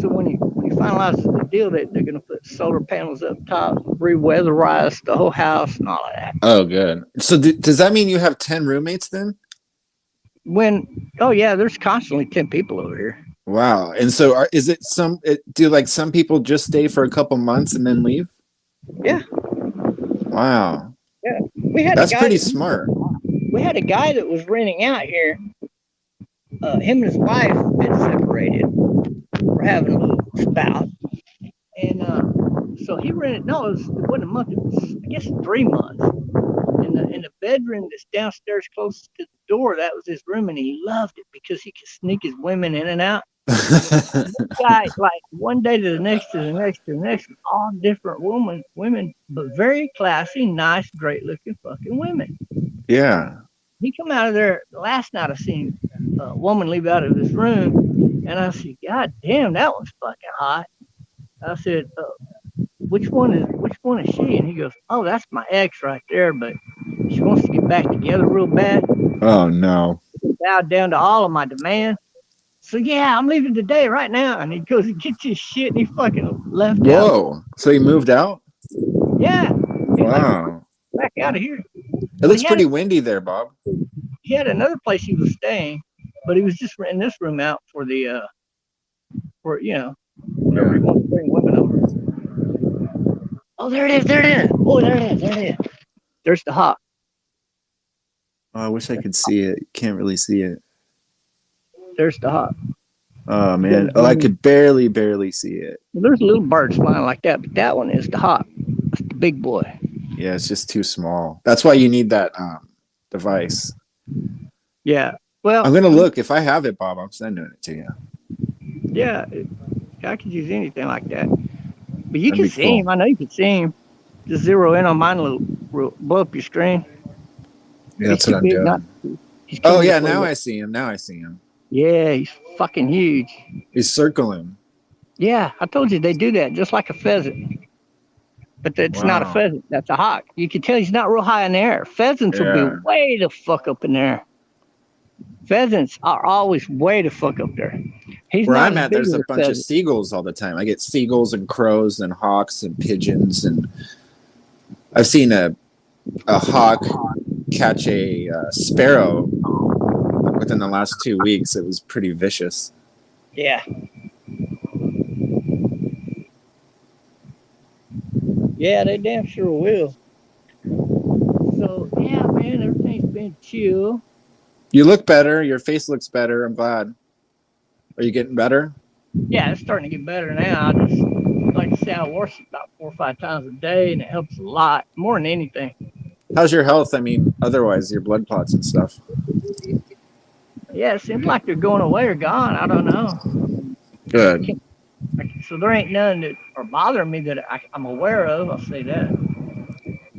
when you finalize the deal that they're gonna put solar panels up top, re-weatherize the whole house and all of that. Oh, good. So does that mean you have 10 roommates then? Oh yeah, there's constantly 10 people over here. Wow. And so is it do like some people just stay for a couple months and then leave? Yeah, Wow. yeah. We had a That's guy pretty that smart. we had a guy that was renting out here. Him and his wife had separated. Were having a little spout, and so he rented. No, it wasn't a month. It was, I guess, 3 months. In the bedroom that's downstairs closest to the door, that was his room, and he loved it because he could sneak his women in and out. And this guy, like one day to the next, to the next, to the next, all different women, but very classy, nice, great looking fucking women. Yeah. He come out of there last night. I seen a woman leave out of his room, and I said, "God damn, that one's fucking hot." I said, which one is she?" And he goes, "Oh, that's my ex right there, but she wants to get back together real bad. Oh no. Bowed down to all of my demands. So yeah, I'm leaving today, right now." And he goes and gets his shit, and he fucking left out. Whoa. So he moved out? Yeah, he's like, Wow. back out of here. It But looks pretty windy there, Bob. he had another place he was staying, but he was just renting this room out for the for whenever Yeah. he wants to bring women over. Oh, there it is, there it is. Oh, there it is, there it is. There's the hawk. Oh, I wish I could see it. Can't really see it. There's the hawk. Oh You gotta man. Oh, I zoom in. could barely see it. Well, there's little birds flying like that, but that one is the hawk. That's the big boy. Yeah, it's just too small. That's why you need that device. Yeah. Well, I'm gonna look. If I have it, Bob, I'm sending it to you. yeah, I could use anything like that. But you That'd can be see cool. him. I know you can see him. Just zero in on mine, blow up your screen. Yeah, He's that's too what I'm big not doing. to. He's Oh coming yeah, this way. now I see him. Now I see him. Yeah, he's fucking huge. He's circling. Yeah, I told you they do that just like a pheasant. But that's not a Wow. pheasant. That's a hawk. You can tell he's not real high in the air. Pheasants will be Yeah. way the fuck up in there. Pheasants are always way the fuck up there. He's Where not I'm as at, big there's as a a bunch of pheasant. seagulls all the time. I get seagulls and crows and hawks and pigeons, and I've seen a hawk catch a sparrow within the last 2 weeks. It was pretty vicious. Yeah. Yeah, they damn sure will. So yeah, man, everything's been chill. You look better. Your face looks better. I'm glad. Are you getting better? Yeah, it's starting to get better now. I just like I say, I wash it about 4 or 5 times a day, and it helps a lot more than anything. How's your health? I mean, otherwise, your blood clots and stuff. Yeah, it seems like they're going away or gone. I don't know. I Good. can't, so there ain't none that are bothering me that I'm aware of. I'll say that.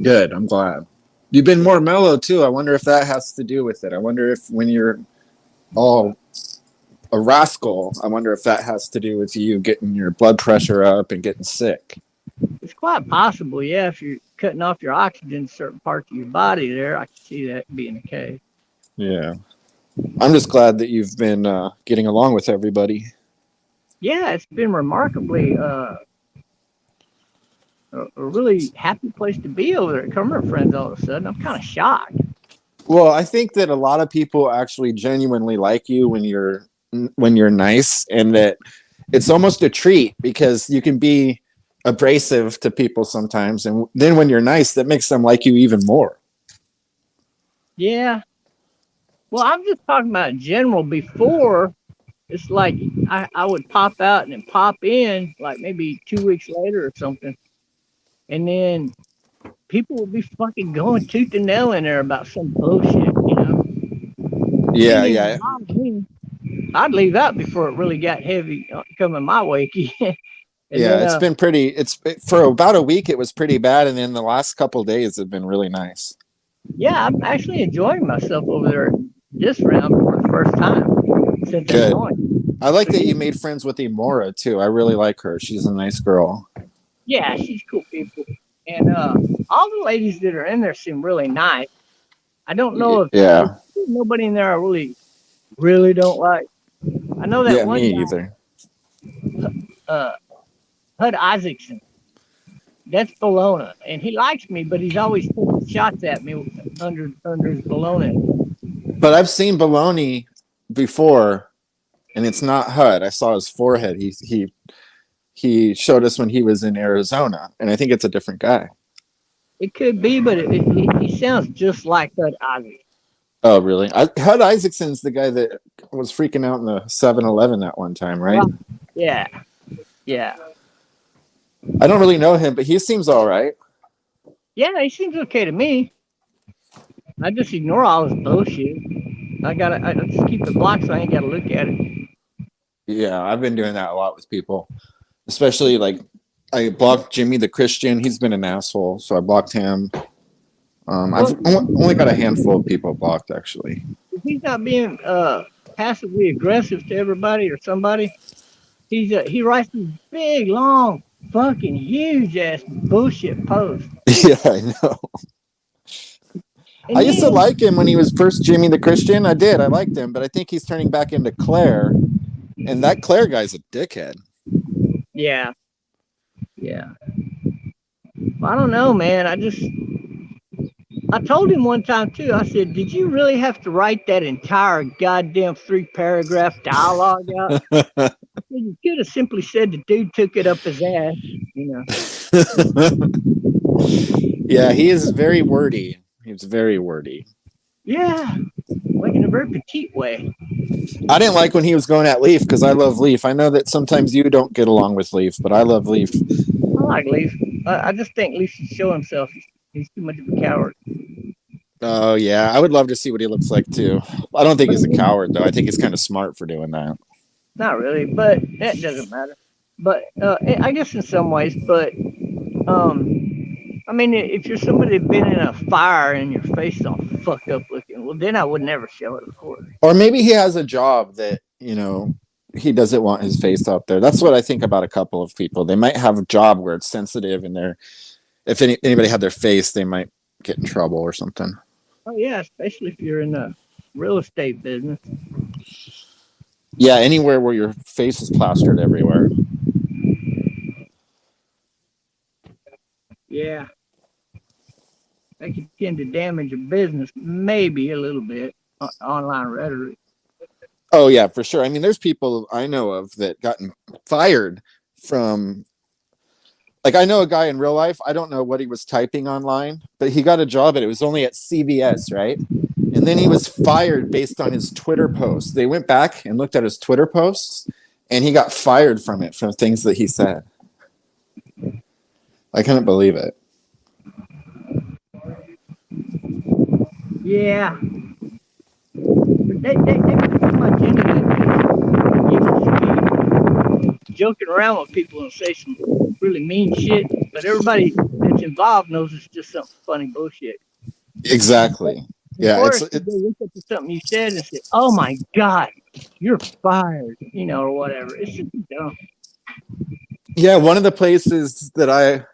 Good. I'm glad. You've been Yeah. more mellow too. I wonder if that has to do with it. I wonder if when you're all a rascal, I wonder if that has to do with you getting your blood pressure up and getting sick. It's quite possible, yeah, if you're cutting off your oxygen in certain parts of your body there, I can see that being the case. Yeah. I'm just glad that you've been getting along with everybody. Yeah, it's been remarkably a really happy place to be over there at Cumberland Friends all of a sudden. I'm kind of shocked. Well, I think that a lot of people actually genuinely like you when you're nice, and that it's almost a treat because you can be abrasive to people sometimes, and then when you're nice, that makes them like you even more. Yeah. Well, I'm just talking about in general. Before, it's like I would pop out and then pop in like maybe 2 weeks later or something. And then people will be fucking going tooth and nail in there about some bullshit, you know. Yeah, Didn't even yeah, bother me. I'd leave out before it really got heavy coming my way. And yeah. then, It's been pretty. For about a week. It was pretty bad, and then the last couple days have been really nice. yeah, I'm actually enjoying myself over there this round for the first time since I Good. joined. I like But that you made friends with Imora too. I really like her. She's a nice girl. yeah, she's cool people. And all the ladies that are in there seem really nice. I don't know if there's Yeah, nobody in there I really don't like. I know that yeah. one Me guy, either. uh, Hud Isaacson. That's Bologna, and he likes me, but he's always taking shots at me under his Bologna. But I've seen Baloney before, and it's not Hud. I saw his forehead. He showed us when he was in Arizona, and I think it's a different guy. It could be, but he sounds just like Hud Isaacson. Oh, really? Hud Isaacson's the guy that was freaking out in the 7-Eleven that one time, right? Right. Yeah, yeah, I don't really know him, but he seems all right. yeah. He seems okay to me. I just ignore all his bullshit. I just keep it blocked so I ain't gotta look at it. Yeah, I've been doing that a lot with people, especially like I blocked Jimmy the Christian. He's been an asshole, so I blocked him. I've Well, only got a handful of people blocked actually. if he's not being passively aggressive to everybody or somebody, he writes these big, long, fucking huge ass bullshit posts. Yeah, I know. I And used to then, like him when he was first Jimmy the Christian. I did. I liked him, but I think he's turning back into Claire, and that Claire guy's a dickhead. yeah, yeah. I don't know, man. I told him one time too. I said, "Did you really have to write that entire goddamn 3 paragraph dialogue out? You could have simply said the dude took it up his ass, you know." Yeah, he is very wordy. He's very wordy. Yeah, like in a very petite way. I didn't like when he was going at Leaf because I love Leaf. I know that sometimes you don't get along with Leaf, but I love Leaf. I like Leaf. I just think Leaf should show himself. He's too much of a coward. Oh yeah, I would love to see what he looks like too. I don't think he's a coward though. I think he's kind of smart for doing that. Not really, but that doesn't matter. But I guess in some ways, but I mean, if you're somebody that's been in a fire and your face is all fucked up looking, well, then I would never show it, of course. Or maybe he has a job that, he doesn't want his face out there. That's what I think about a couple of people. They might have a job where it's sensitive and if anybody had their face, they might get in trouble or something. Oh yeah, especially if you're in the real estate business. Yeah, anywhere where your face is plastered everywhere. Yeah, that could tend to damage a business, maybe a little bit. Online rhetoric. Oh yeah, for sure. I mean, there's people I know of that gotten fired from like I know a guy in real life. I don't know what he was typing online, but he got a job and it was only at CVS, right? And then he was fired based on his Twitter posts. They went back and looked at his Twitter posts and he got fired from it from things that he said. I couldn't believe it. Yeah, but they put too much into that. You can be joking around with people and say some really mean shit, but everybody that's involved knows it's just some funny bullshit. Exactly. Of Yeah, course, they look up to something you said and say, "Oh my God, you're fired," or whatever. It's just dumb. yeah, one of the places that I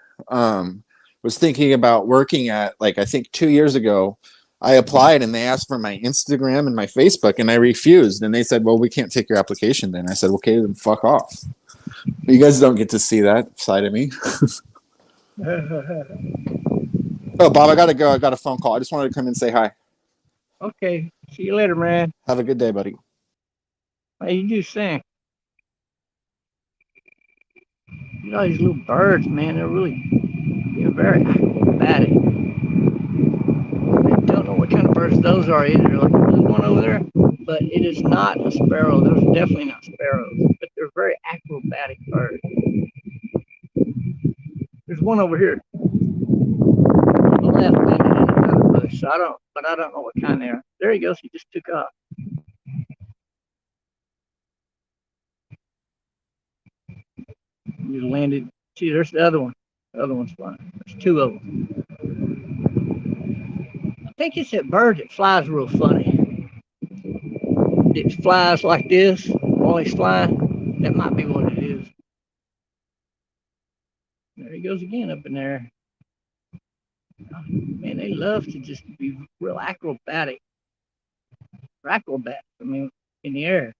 was thinking about working at, like I think 2 years ago, I applied and they asked for my Instagram and my Facebook, and I refused. And they said, "Well, we can't take your application." Then I said, "Okay, then fuck off. You guys don't get to see that side of me." Oh, Bob, I gotta go. I got a phone call. I just wanted to come and say hi. Okay, see you later, man. Have a good day, buddy. Hey, you do sing. These little birds, man, they're very acrobatic. I don't know what kind of birds those are either. Like there's one over there, but it is not a sparrow. Those are definitely not sparrows, but they're very acrobatic birds. There's one over here. so I don't know what kind they are. There he goes. He just took off. He landed. See, there's the other one. The other one's flying. There's two of them. I think it's that bird that flies real funny. It flies like this while he's flying. That might be what it is. There he goes again up in there. Man, they love to just be real acrobatic. Acrobats, I mean, in the air.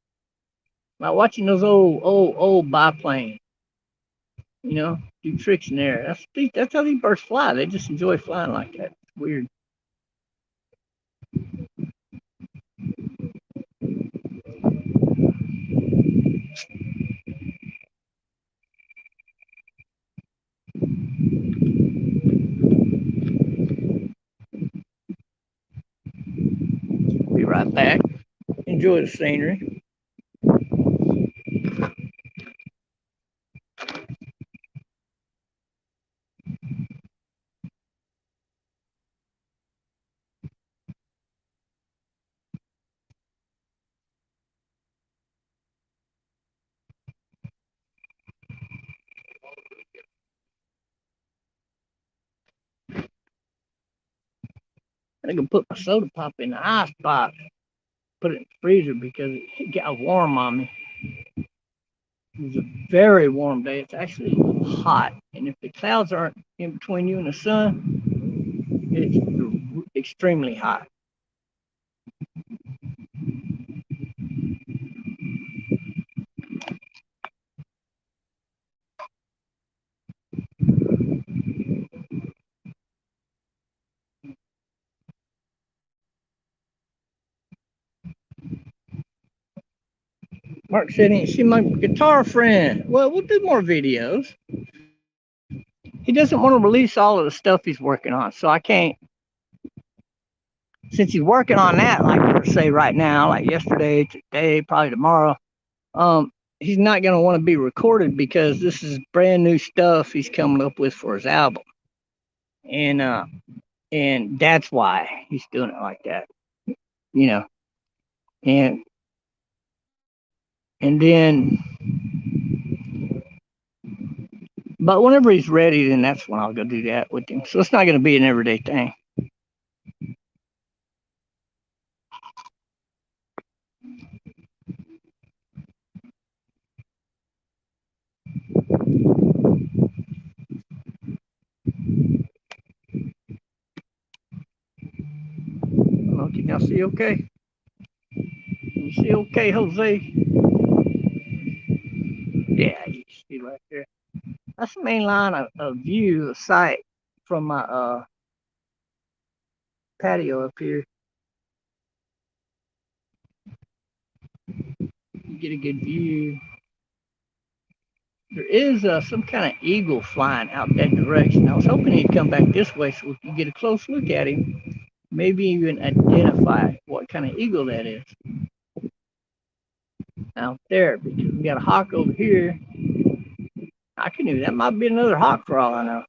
Like watching those old biplanes, you know, do tricks in the air. That's how these birds fly. They just enjoy flying like that. It's weird. Be right back. Enjoy the scenery. I can put my soda pop in the ice box, put it in the freezer because it got warm on me. It was a very warm day. It's actually hot, and if the clouds aren't in between you and the sun, it's extremely hot. Mark said he ain't seen my guitar friend. Well, we'll do more videos. He doesn't want to release all of the stuff he's working on, so I can't. Since he's working on that, like per se right now, like yesterday, today, probably tomorrow, he's not going to want to be recorded because this is brand new stuff he's coming up with for his album, and that's why he's doing it like that, you know, and and then, but whenever he's ready, then that's when I'll go do that with him. So it's not going to be an everyday thing. Well, can y'all see okay? Can you see okay, Jose? Yeah, you can see right there. That's the main line of view, of sight from my patio up here. You get a good view. There is some kind of eagle flying out that direction. I was hoping he'd come back this way so we could get a close look at him. Maybe even identify what kind of eagle that is out there, because we got a hawk over here. I can do that. Might be another hawk for all I know.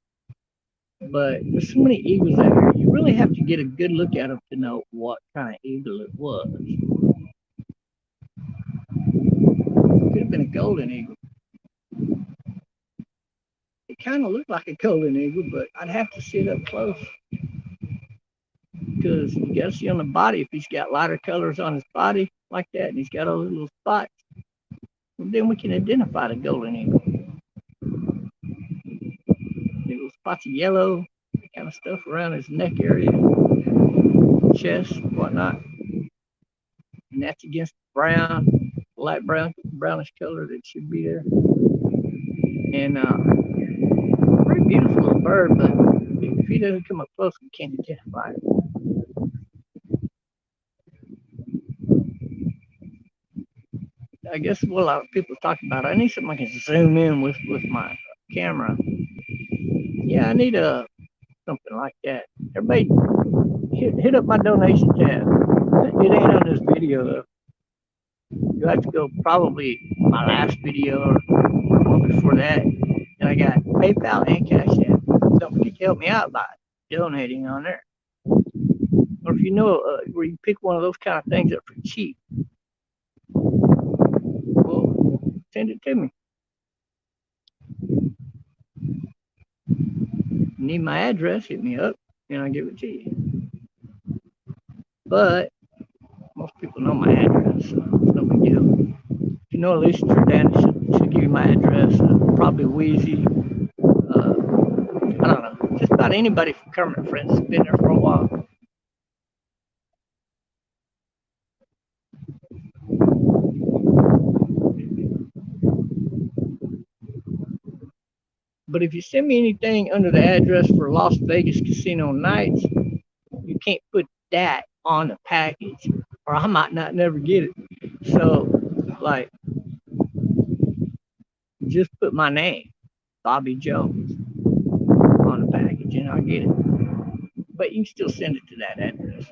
But there's so many eagles out here. You really have to get a good look at them to know what kind of eagle it was. Could have been a golden eagle. It kind of looked like a golden eagle, but I'd have to sit up close because you got to see on the body if he's got lighter colors on his body like that, and he's got all those little spots. Well, then we can identify the golden eagle. Little spots of yellow, that kind of stuff around his neck area, chest, whatnot, and that's against brown, light brown, brownish color that should be there. And very beautiful little bird, but if he doesn't come up close, we can't identify it. I guess what a lot of people talk about, I need something I can zoom in with my camera. Yeah, I need something like that. Everybody hit up my donation tab. It ain't on this video though. You have to go probably my last video or one before that. And I got PayPal and Cash App. Don't forget to help me out by donating on there. or if you know where you pick one of those kind of things up for cheap, well, send it to me. You need my address, hit me up, and I'll give it to you. But most people know my address, so it's no big deal. If you know Alicia Jordan, she'll give you my address. Probably Wheezy. I don't know. Just about anybody from Kermit Friends has been there for a while. But if you send me anything under the address for Las Vegas Casino Nights, you can't put that on the package, or I might not never get it. So, like, just put my name, Bobby Jones, on the package, and I'll get it. But you can still send it to that address.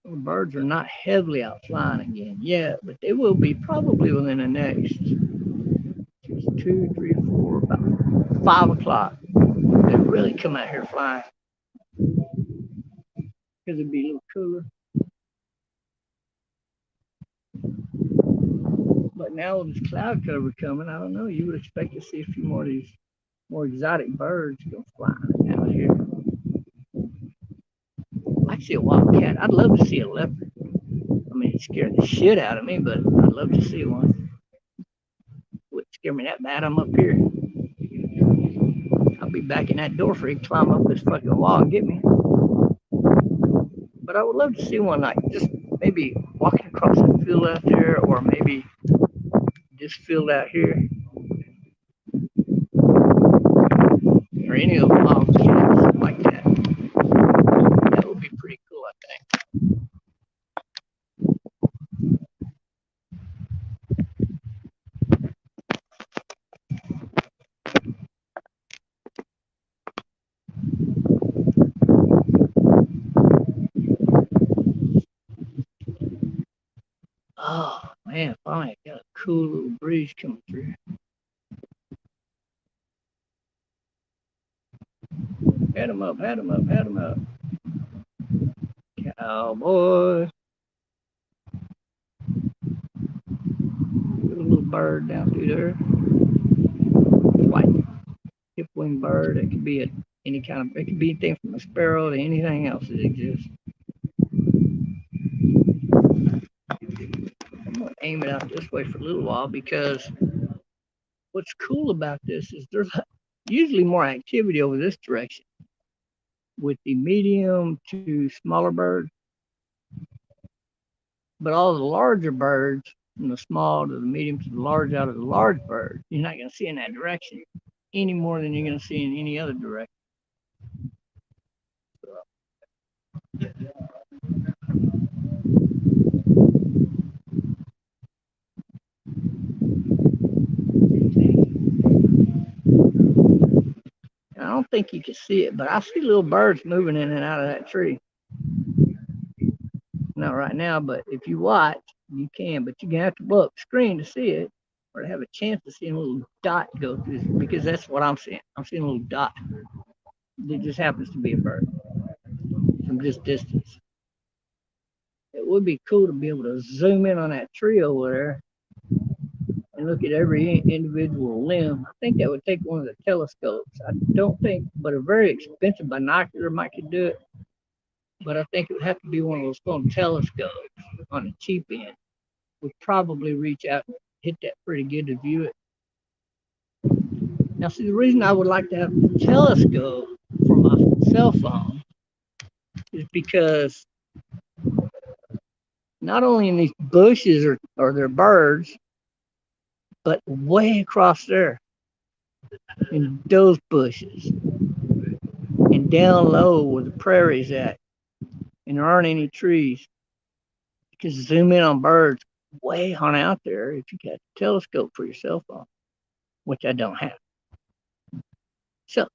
The birds are not heavily out flying again yet, but they will be probably within the next 2, 3, 4, about 5 o'clock. They really come out here flying because it'd be a little cooler. But now with this cloud cover coming, I don't know. You would expect to see a few more of these more exotic birds go flying out here. I'd like to see a wildcat. I'd love to see a leopard. I mean, it scared the shit out of me, but I'd love to see one. It wouldn't scare me that bad. I'm up here. I'll be back in that door for he to climb up this fucking wall and get me. But I would love to see one like just maybe walking across the field out there, or maybe this field out here, or any of the wildcats like that. That would be pretty cool, I think. Oh man, finally got a cool little breeze coming through. Head him up, head him up, head him up. Cowboy. Got a little bird down through there. White hip wing bird. It could be any kind of, it could be anything from a sparrow to anything else that exists. I'm going to aim it out this way for a little while because what's cool about this is there's usually more activity over this direction with the medium to smaller birds, but all the larger birds, from the small to the medium to the large out of the large birds, you're not going to see in that direction any more than you're going to see in any other direction. I don't think you can see it, but I see little birds moving in and out of that tree. Not right now, but if you watch, you can. But you're gonna have to blow up the screen to see it, or to have a chance to see a little dot go through. Because that's what I'm seeing. I'm seeing a little dot. It just happens to be a bird from this distance. It would be cool to be able to zoom in on that tree over there and look at every individual limb. I think that would take one of the telescopes. I don't think, but a very expensive binocular might could do it. But I think it would have to be one of those phone telescopes on the cheap end. Would probably reach out and hit that pretty good to view it. Now, see, the reason I would like to have the telescope for my cell phone is because not only in these bushes are there birds, but way across there in those bushes and down low where the prairie's at, and there aren't any trees, you can zoom in on birds way on out there if you got a telescope for your cell phone, which I don't have. So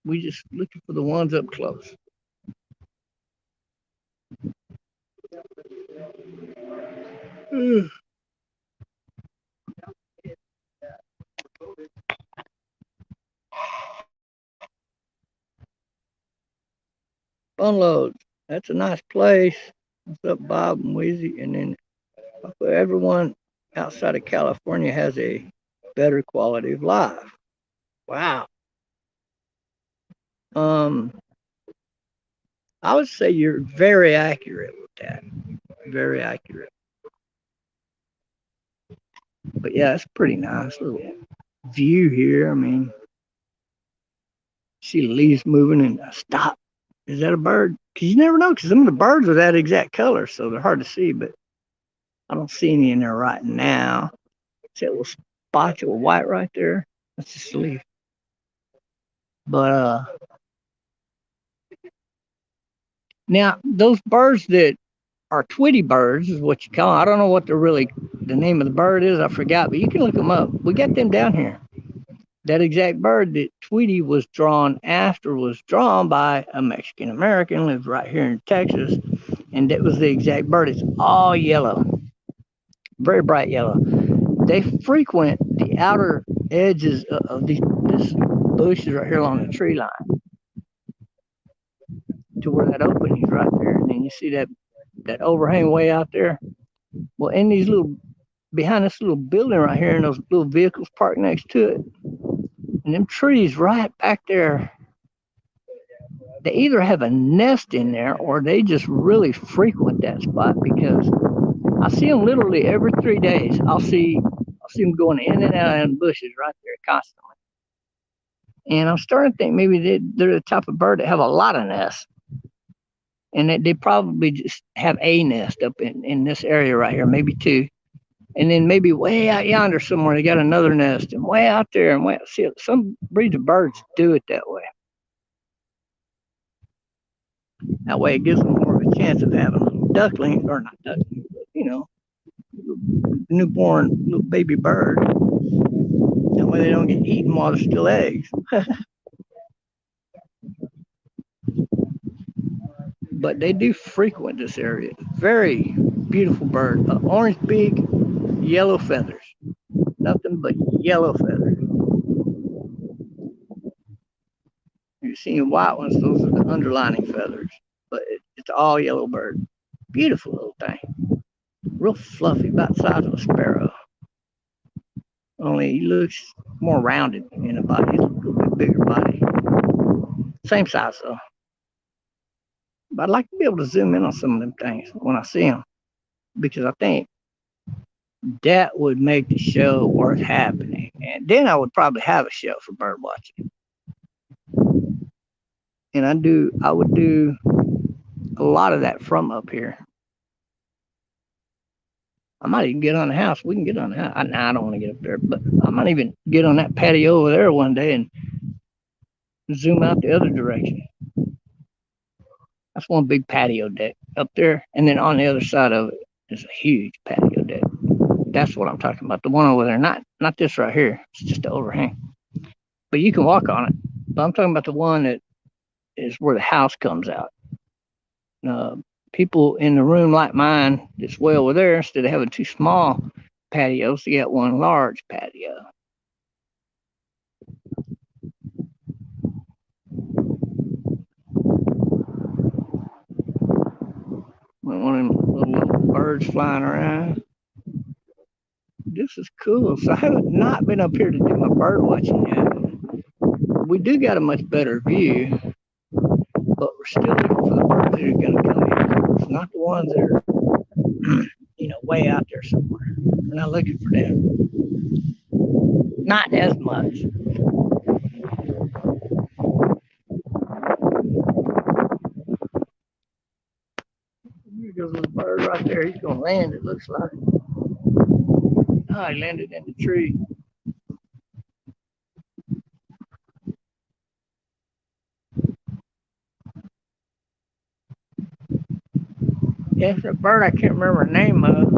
we just looking for the ones up close. Unloads. That's a nice place. What's up, Bob and Wheezy? And then everyone outside of California has a better quality of life. Wow. Um, I would say you're very accurate with that. Very accurate. But yeah, it's pretty nice little view here. I mean, see the leaves moving and I stop. Is that a bird? Because you never know, because some of the birds are that exact color, so they're hard to see, but I don't see any in there right now. See that little spot of white right there? That's just a leaf. But now those birds that are Tweety birds is what you call them. I don't know what the name of the bird is. I forgot, but you can look them up. We got them down here. That exact bird that Tweety was drawn after was drawn by a Mexican American, lives right here in Texas, and that was the exact bird. It's all yellow, very bright yellow. They frequent the outer edges of these this bushes right here along the tree line to where that opening is right there, and then you see that overhang way out there. Well, in these little behind this little building right here, and those little vehicles parked next to it, and them trees right back there, they either have a nest in there or they just really frequent that spot because I see them literally every 3 days. I'll see them going in and out of the bushes right there constantly. And I'm starting to think maybe they're the type of bird that have a lot of nests, and that they probably just have a nest up in this area right here, maybe two. And then maybe way out yonder somewhere they got another nest, and way out there and way. See, some breeds of birds do it that way. That way it gives them more of a chance of having a duckling, or not duckling, but newborn little baby bird. That way they don't get eaten while they're still eggs. But they do frequent this area. Very beautiful bird. Orange beak, yellow feathers. Nothing but yellow feathers. You're seeing white ones, those are the underlining feathers. But it's all yellow bird. Beautiful little thing. Real fluffy, about the size of a sparrow. Only he looks more rounded in the body. He's a little bit bigger body. Same size though. But I'd like to be able to zoom in on some of them things when I see them because I think that would make the show worth happening. And then I would probably have a show for bird watching. And I would do a lot of that from up here. I might even get on the house. We can get on the house. I don't want to get up there, but I might even get on that patio over there one day and zoom out the other direction. That's one big patio deck up there, and then on the other side of it is a huge patio deck. That's what I'm talking about. The one over there, not this right here. It's just the overhang, but you can walk on it. But I'm talking about the one that is where the house comes out. Uh, People in the room like mine that's way over there, instead of having two small patios, they got one large patio. One of them little birds flying around. This is cool. So I haven't not been up here to do my bird watching yet. We do got a much better view, but we're still looking for the birds that are going to come in. It's not the ones that are, way out there somewhere. We're not looking for them. Not as much. Here goes a bird right there. He's going to land, it looks like. Oh, he landed in the tree. Yeah, it's a bird I can't remember the name of.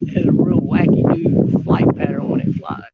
It has a real wacky do flight pattern when it flies.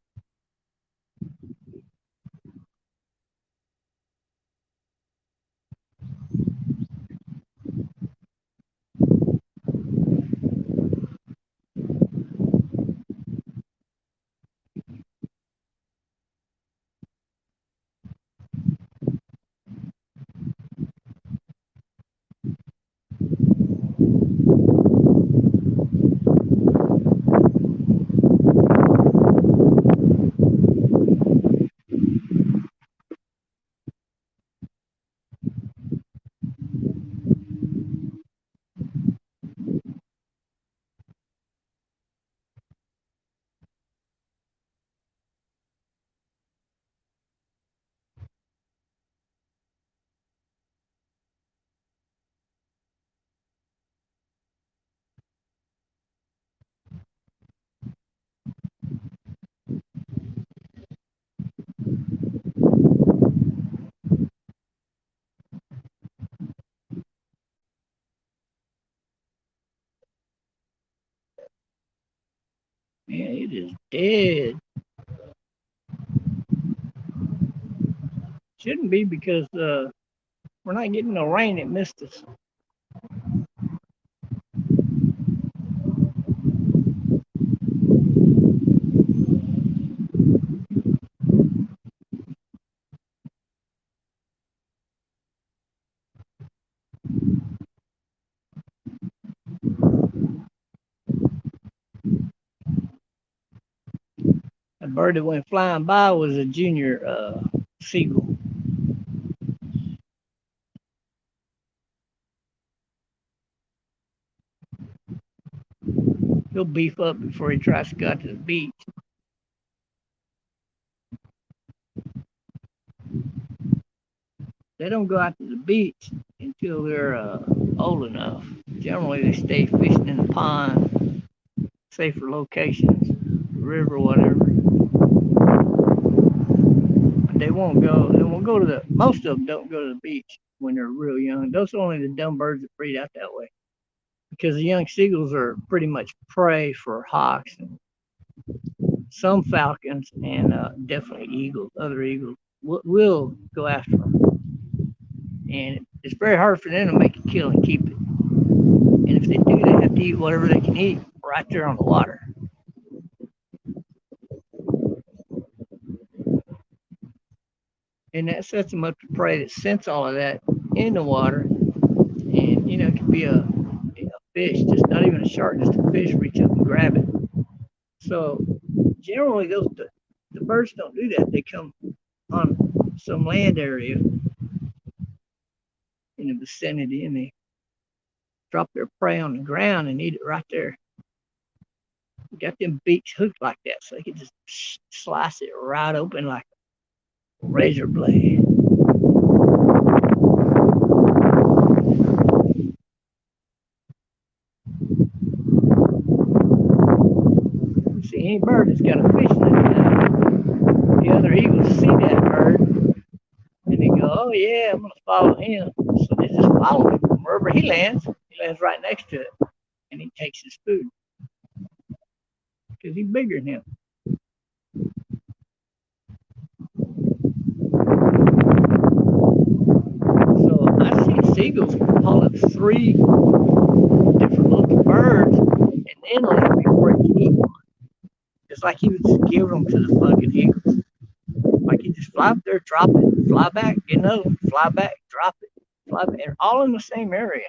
is dead. Shouldn't be because we're not getting no rain. It missed us. A bird that went flying by was a junior seagull. He'll beef up before he tries to go out to the beach. They don't go out to the beach until they're old enough. Generally, they stay fishing in the pond, safer locations, river, whatever. They won't go. They won't go to the. Most of them don't go to the beach when they're real young. Those are only the dumb birds that breed out that way. Because the young seagulls are pretty much prey for hawks and some falcons and definitely eagles. Other eagles will go after them, and it's very hard for them to make a kill and keep it. And if they do, they have to eat whatever they can eat right there on the water. And that sets them up to prey that sense all of that in the water. And, it could be a fish, just not even a shark, just a fish reach up and grab it. So generally, the birds don't do that. They come on some land area in the vicinity and they drop their prey on the ground and eat it right there. Got them beaks hooked like that, so they can just slice it right open like a razor blade. See, any bird that's got a fish in it, the other eagles see that bird and they go, "Oh yeah, I'm gonna follow him." So they just follow him wherever he lands. He lands right next to it, and he takes his food because he's bigger than him. So I've seen seagulls calling three different little birds and then leave before he can eat one. It's like he would just give them to the fucking eagles. Like he just fly up there, drop it, fly back, get another one, fly back, drop it, fly back, and all in the same area.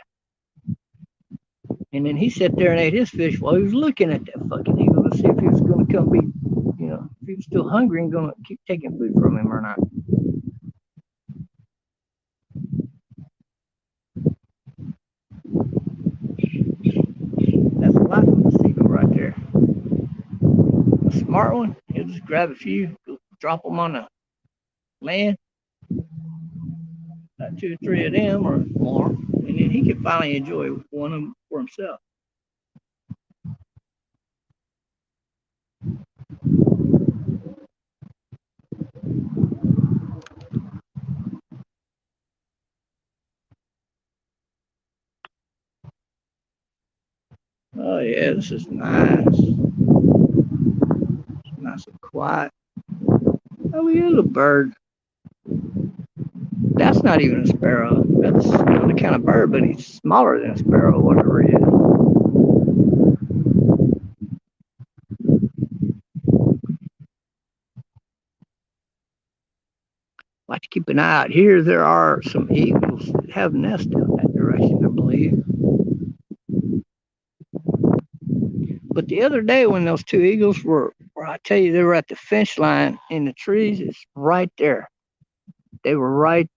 And then he sat there and ate his fish while he was looking at that fucking eagle to see if he was going to come be, if he was still hungry and going to keep taking food from him or not. That's the life of a seagull right there. A smart one, he'll just grab a few, drop them on the land, about two or three of them or more, and then he can finally enjoy one of them for himself. Oh yeah, this is nice. It's nice and quiet. Oh, he is a bird. That's not even a sparrow. That's another kind of bird, but he's smaller than a sparrow, whatever he is. Like to keep an eye out here. There are some eagles that have nests down that direction, I believe. But the other day when those two eagles where I tell you they were at the fence line in the trees, it's right there. They were right.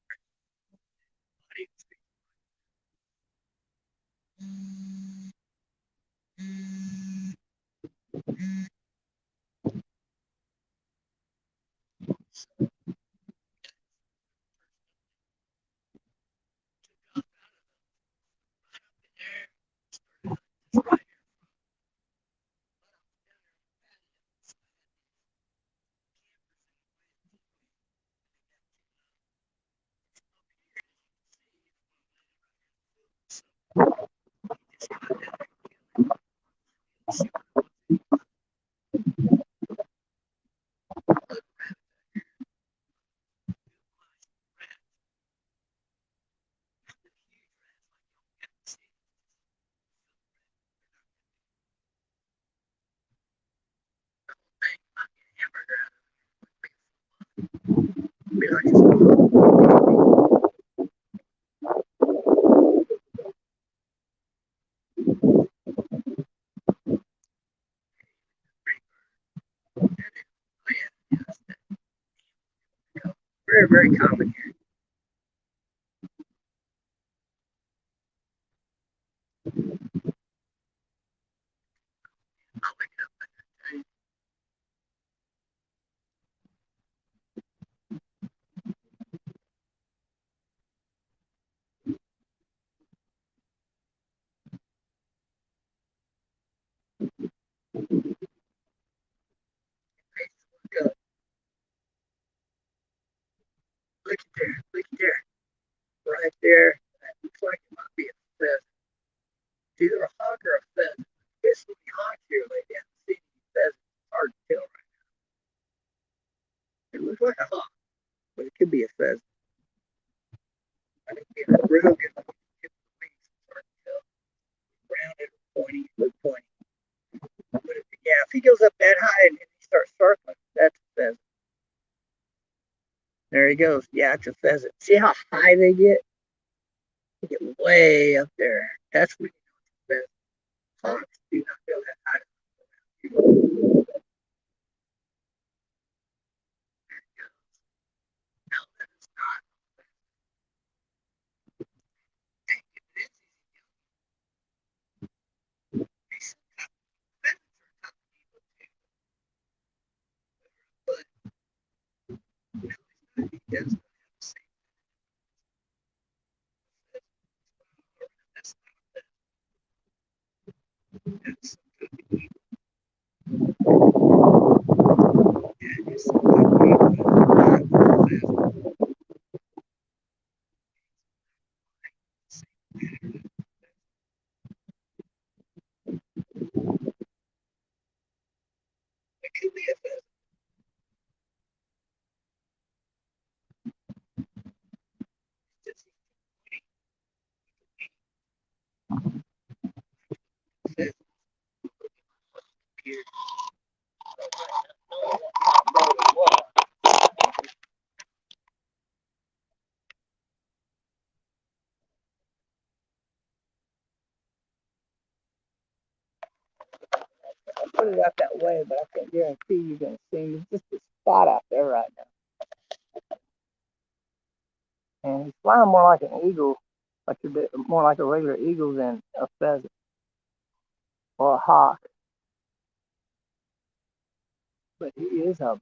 very, very common here. I'll look it up. Look, look at there. Look at there. Right there. That looks like it might be a pheasant. It's either a hawk or a pheasant. There's so many hawks here lately. I haven't seen any pheasants. It's hard to tell right now. It looks like a hawk, but it could be a pheasant. I think it's a real good looking tip of the wings. It's hard to tell. Rounded or pointy. Look pointy. But yeah, if he goes up that high and he starts circling, that's a pheasant. There he goes. Yeah, it's a pheasant. See how high they get? They get way up there. That's when you know it's a pheasant. Hawks do not go that high. No, that is not. But he does not have the same. That's that's it's it could be a pheasant. It's a pheasant here. I put it out that way, but I can guarantee you're gonna see me. It's just a spot out there right now. And he's flying more like an eagle, like a bit more like a regular eagle than a pheasant or a hawk. But he is a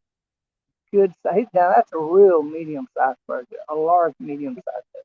good size. Now that's a real medium sized bird, a large medium sized bird.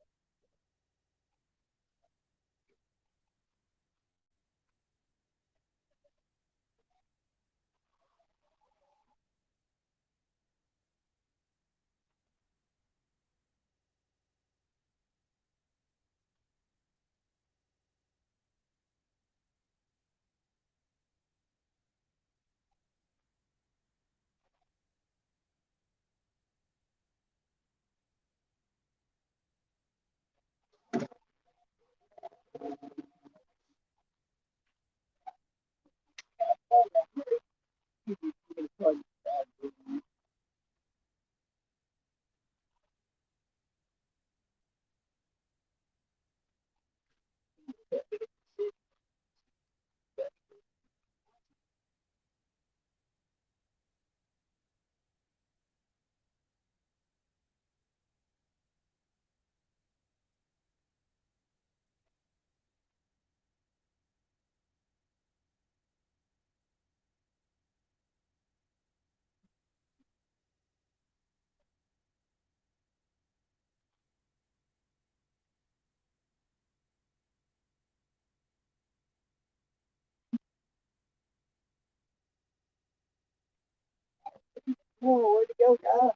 Oh, where'd he go, guys?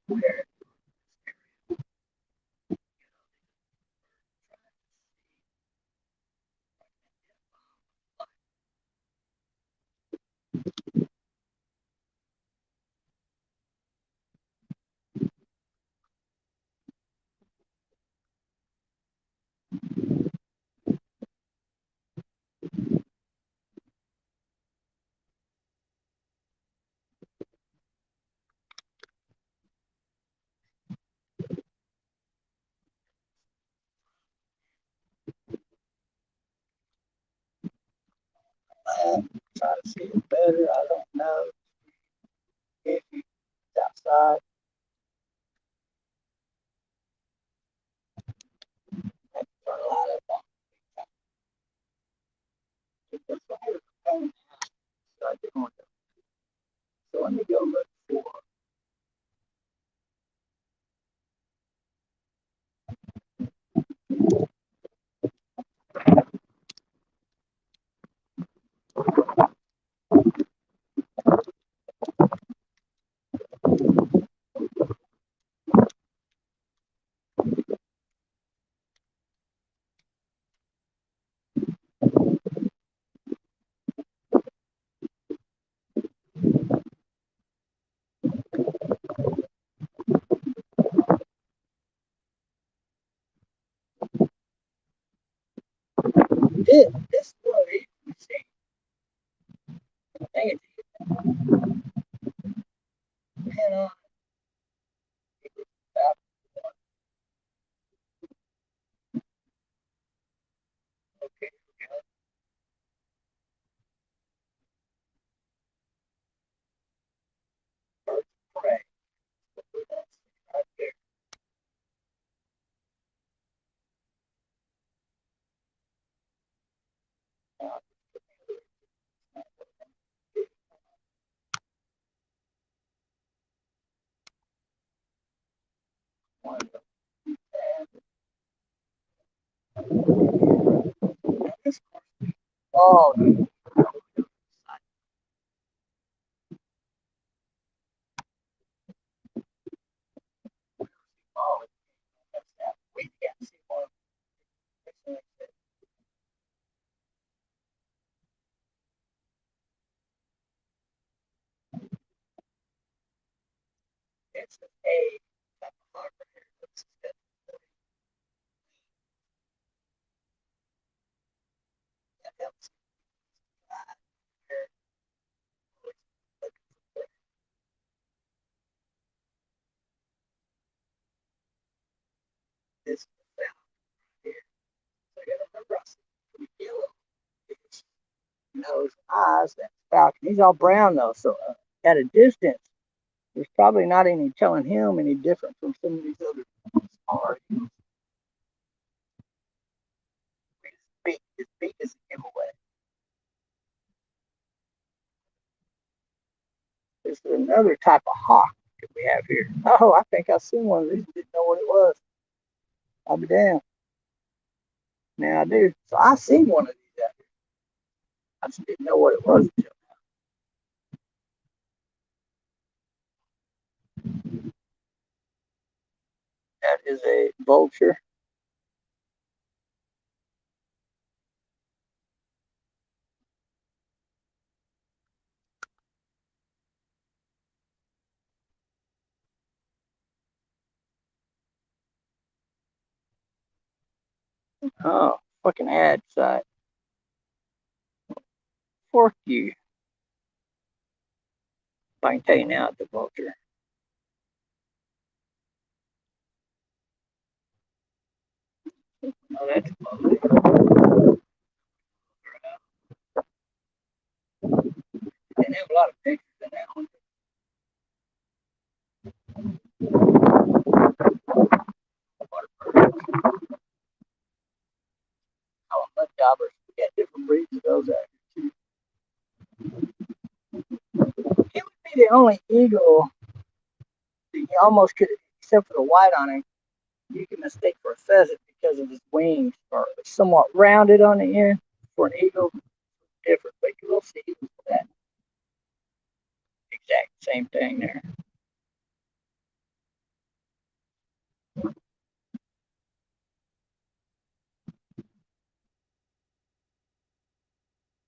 Where try to see it better. I don't know if it's outside. I turn a light up on this one. So I didn't want to. So let me go look for. This one, let's see. Dang it, man, okay, pray. Right there. Now, one, this, oh, oh, that's that. We can't see one. It's an A. That's a hard one here. That helps. This is the sound here. So I got to remember, I see yellow. His nose, eyes, that's falcon. He's all brown though, so at a distance, there's probably not any telling him any different from some of these other smaller. His beak is a giveaway. This is another type of hawk that we have here. Oh, I think I've seen one of these. Didn't know what it was. I'll be damned. Now I do. So I seen one of these out here. I just didn't know what it was. That is a vulture. Oh, fucking ad site. Fork you. If I can tell you now, the vulture. Oh, that's lovely. They didn't have a lot of pictures in that one. Oh, mud daubers. We got different breeds of those out here too. He would be the only eagle that you almost could, except for the white on him, you can mistake for a pheasant because of his wings are somewhat rounded on the end. For an eagle, different, but you will see that exact same thing there.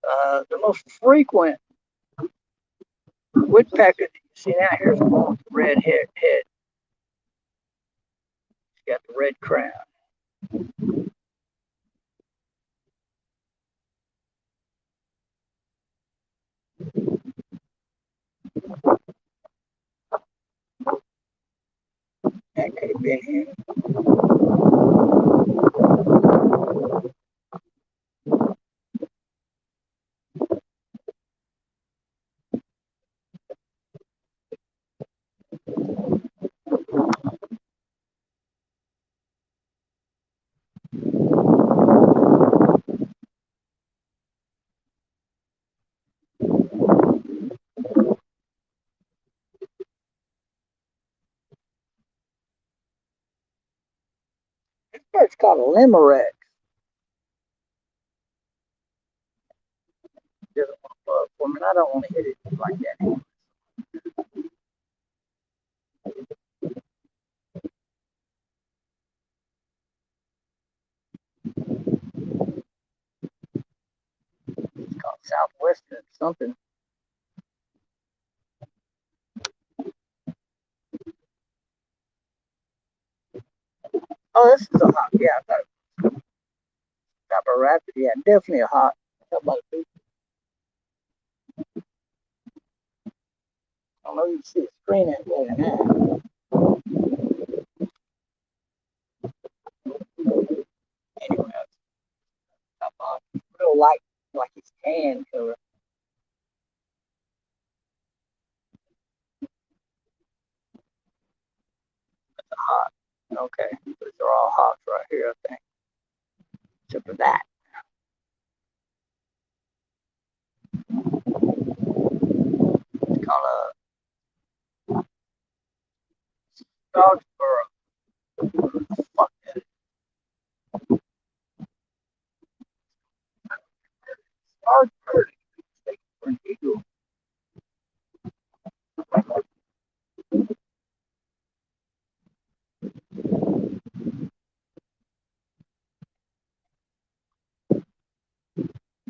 The most frequent woodpecker that you see out here is the one with the red head. It's got the red crown. That could have been him. This bird's called a limerence. Doesn't want to bug for me. I don't want to hit it like that. It's called southwestern something. Oh, this is a hawk. Yeah, I thought it was type of raptor. Yeah, definitely a hawk. How about a beak? I don't know if you can see the screen that way or not. Anyway, top hawk. Real light, like it's tan color. It's a hawk. Okay, these are all hawks right here, I think. Except for that. It's called a dog sparrow. Fuck that. Star bird. For an eagle.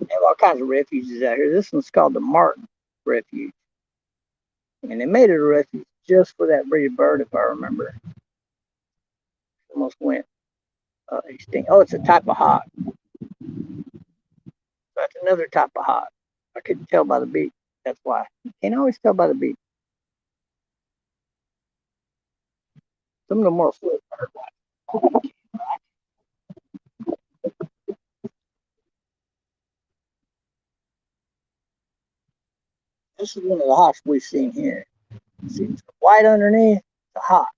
They have all kinds of refuges out here. This one's called the Martin Refuge. And they made it a refuge just for that breed of bird, if I remember. Almost went extinct. Oh, it's a type of hawk. That's another type of hawk. I couldn't tell by the beak. That's why. You can't always tell by the beak. Some of them more flip bird. This is one of the hawks we've seen here. See, it's white underneath the hawk.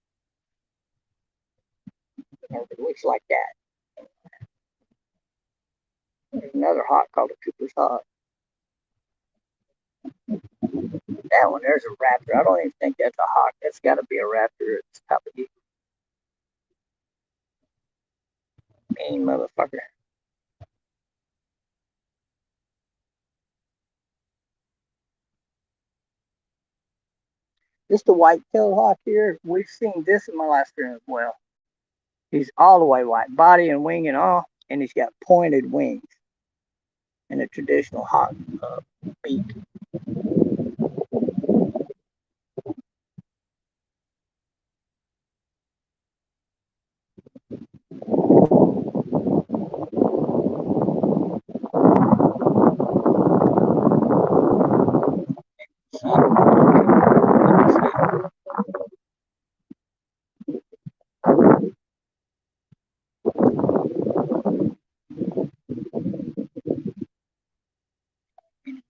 It looks like that. There's another hawk called a Cooper's hawk. That one, there's a raptor. I don't even think that's a hawk. That's got to be a raptor. It's top of the mean motherfucker. Just the white-tailed hawk here. We've seen this in my last room as well. He's all the way white, body and wing and all, and he's got pointed wings and a traditional hawk beak.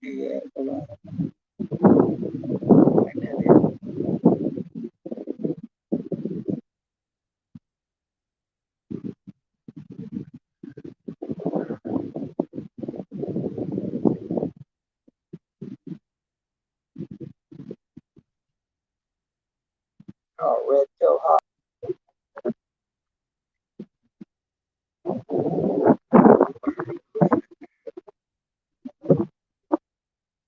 Yeah, oh, red-tailed hawk.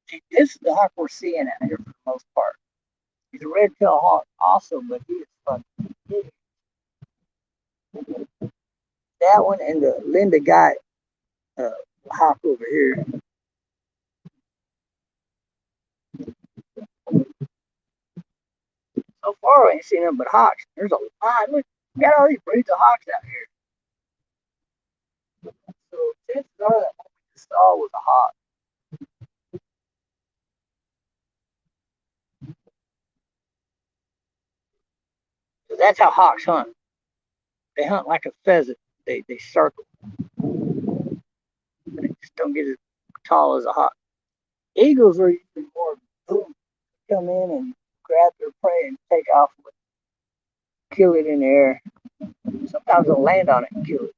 See, this is the hawk we're seeing out here for the most part. He's a red-tailed hawk also, but he is fucking big. That one and the Linda Guy hawk over here. So far, I ain't seen them but hawks. There's a lot. Look, we got all these breeds of hawks out here. So chances are that what we just saw was a hawk. So that's how hawks hunt. They hunt like a pheasant. They circle. They just don't get as tall as a hawk. Eagles are usually more boom, come in and grab their prey and take off with it, kill it in the air. Sometimes they'll land on it and kill it.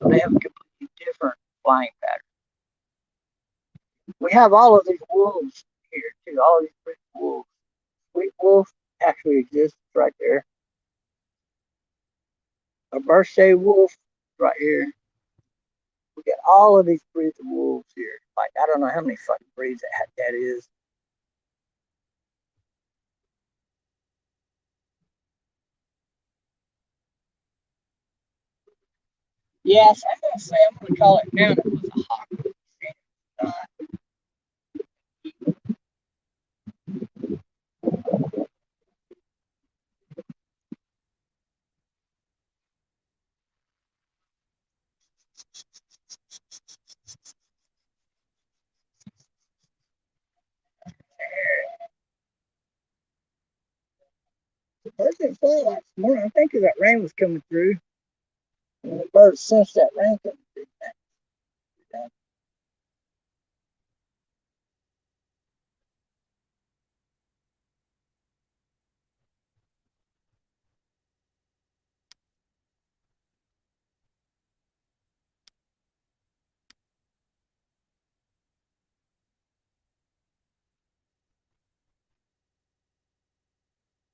So they have a completely different flying pattern. We have all of these wolves here too. All of these big wolves. Sweet wolf actually exists right there. A birthday wolf right here. We got all of these breeds of wolves here. Like I don't know how many fucking breeds that is. Yes, I'm gonna say I'm gonna call it now. That was a hawk. Uh, the birds didn't fly like this morning. I think that rain was coming through. And the birds sensed that rain coming through.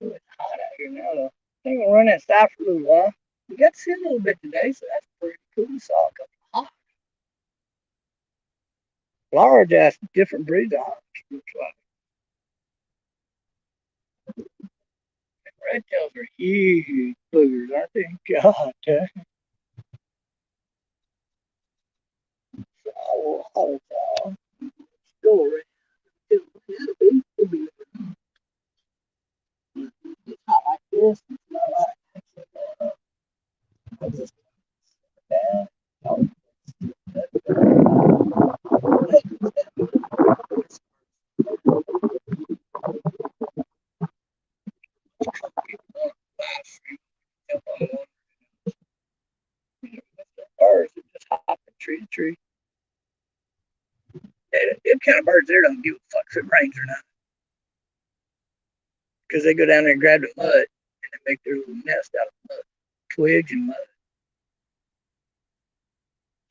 It's hot out here now though. I think we'll run outside for a little while. We got to see a little bit today, so that's pretty cool. We saw a couple of hawks. Large ass different breeds of hawks. Looks like red tails are huge boogers, aren't they? God, oh, oh, oh. Still red. It'll be it's not like this. It's not like it's just bad. Oh, birds that just hop from tree to tree. Them kind of birds there don't give a fuck if it rains or not because they go down there and grab the mud and they make their little nest out of mud, twigs and mud.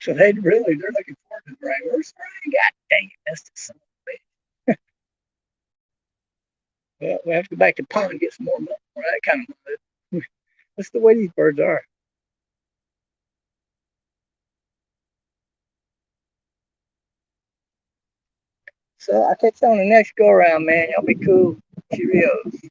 So they're looking forward to the rain. Where's the rain? God dang it, that's the son of a bitch. Well, we have to go back to the pond and get some more mud, more that kind of mud. That's the way these birds are. So I'll catch you on the next go around, man. Y'all be cool. Cheerios.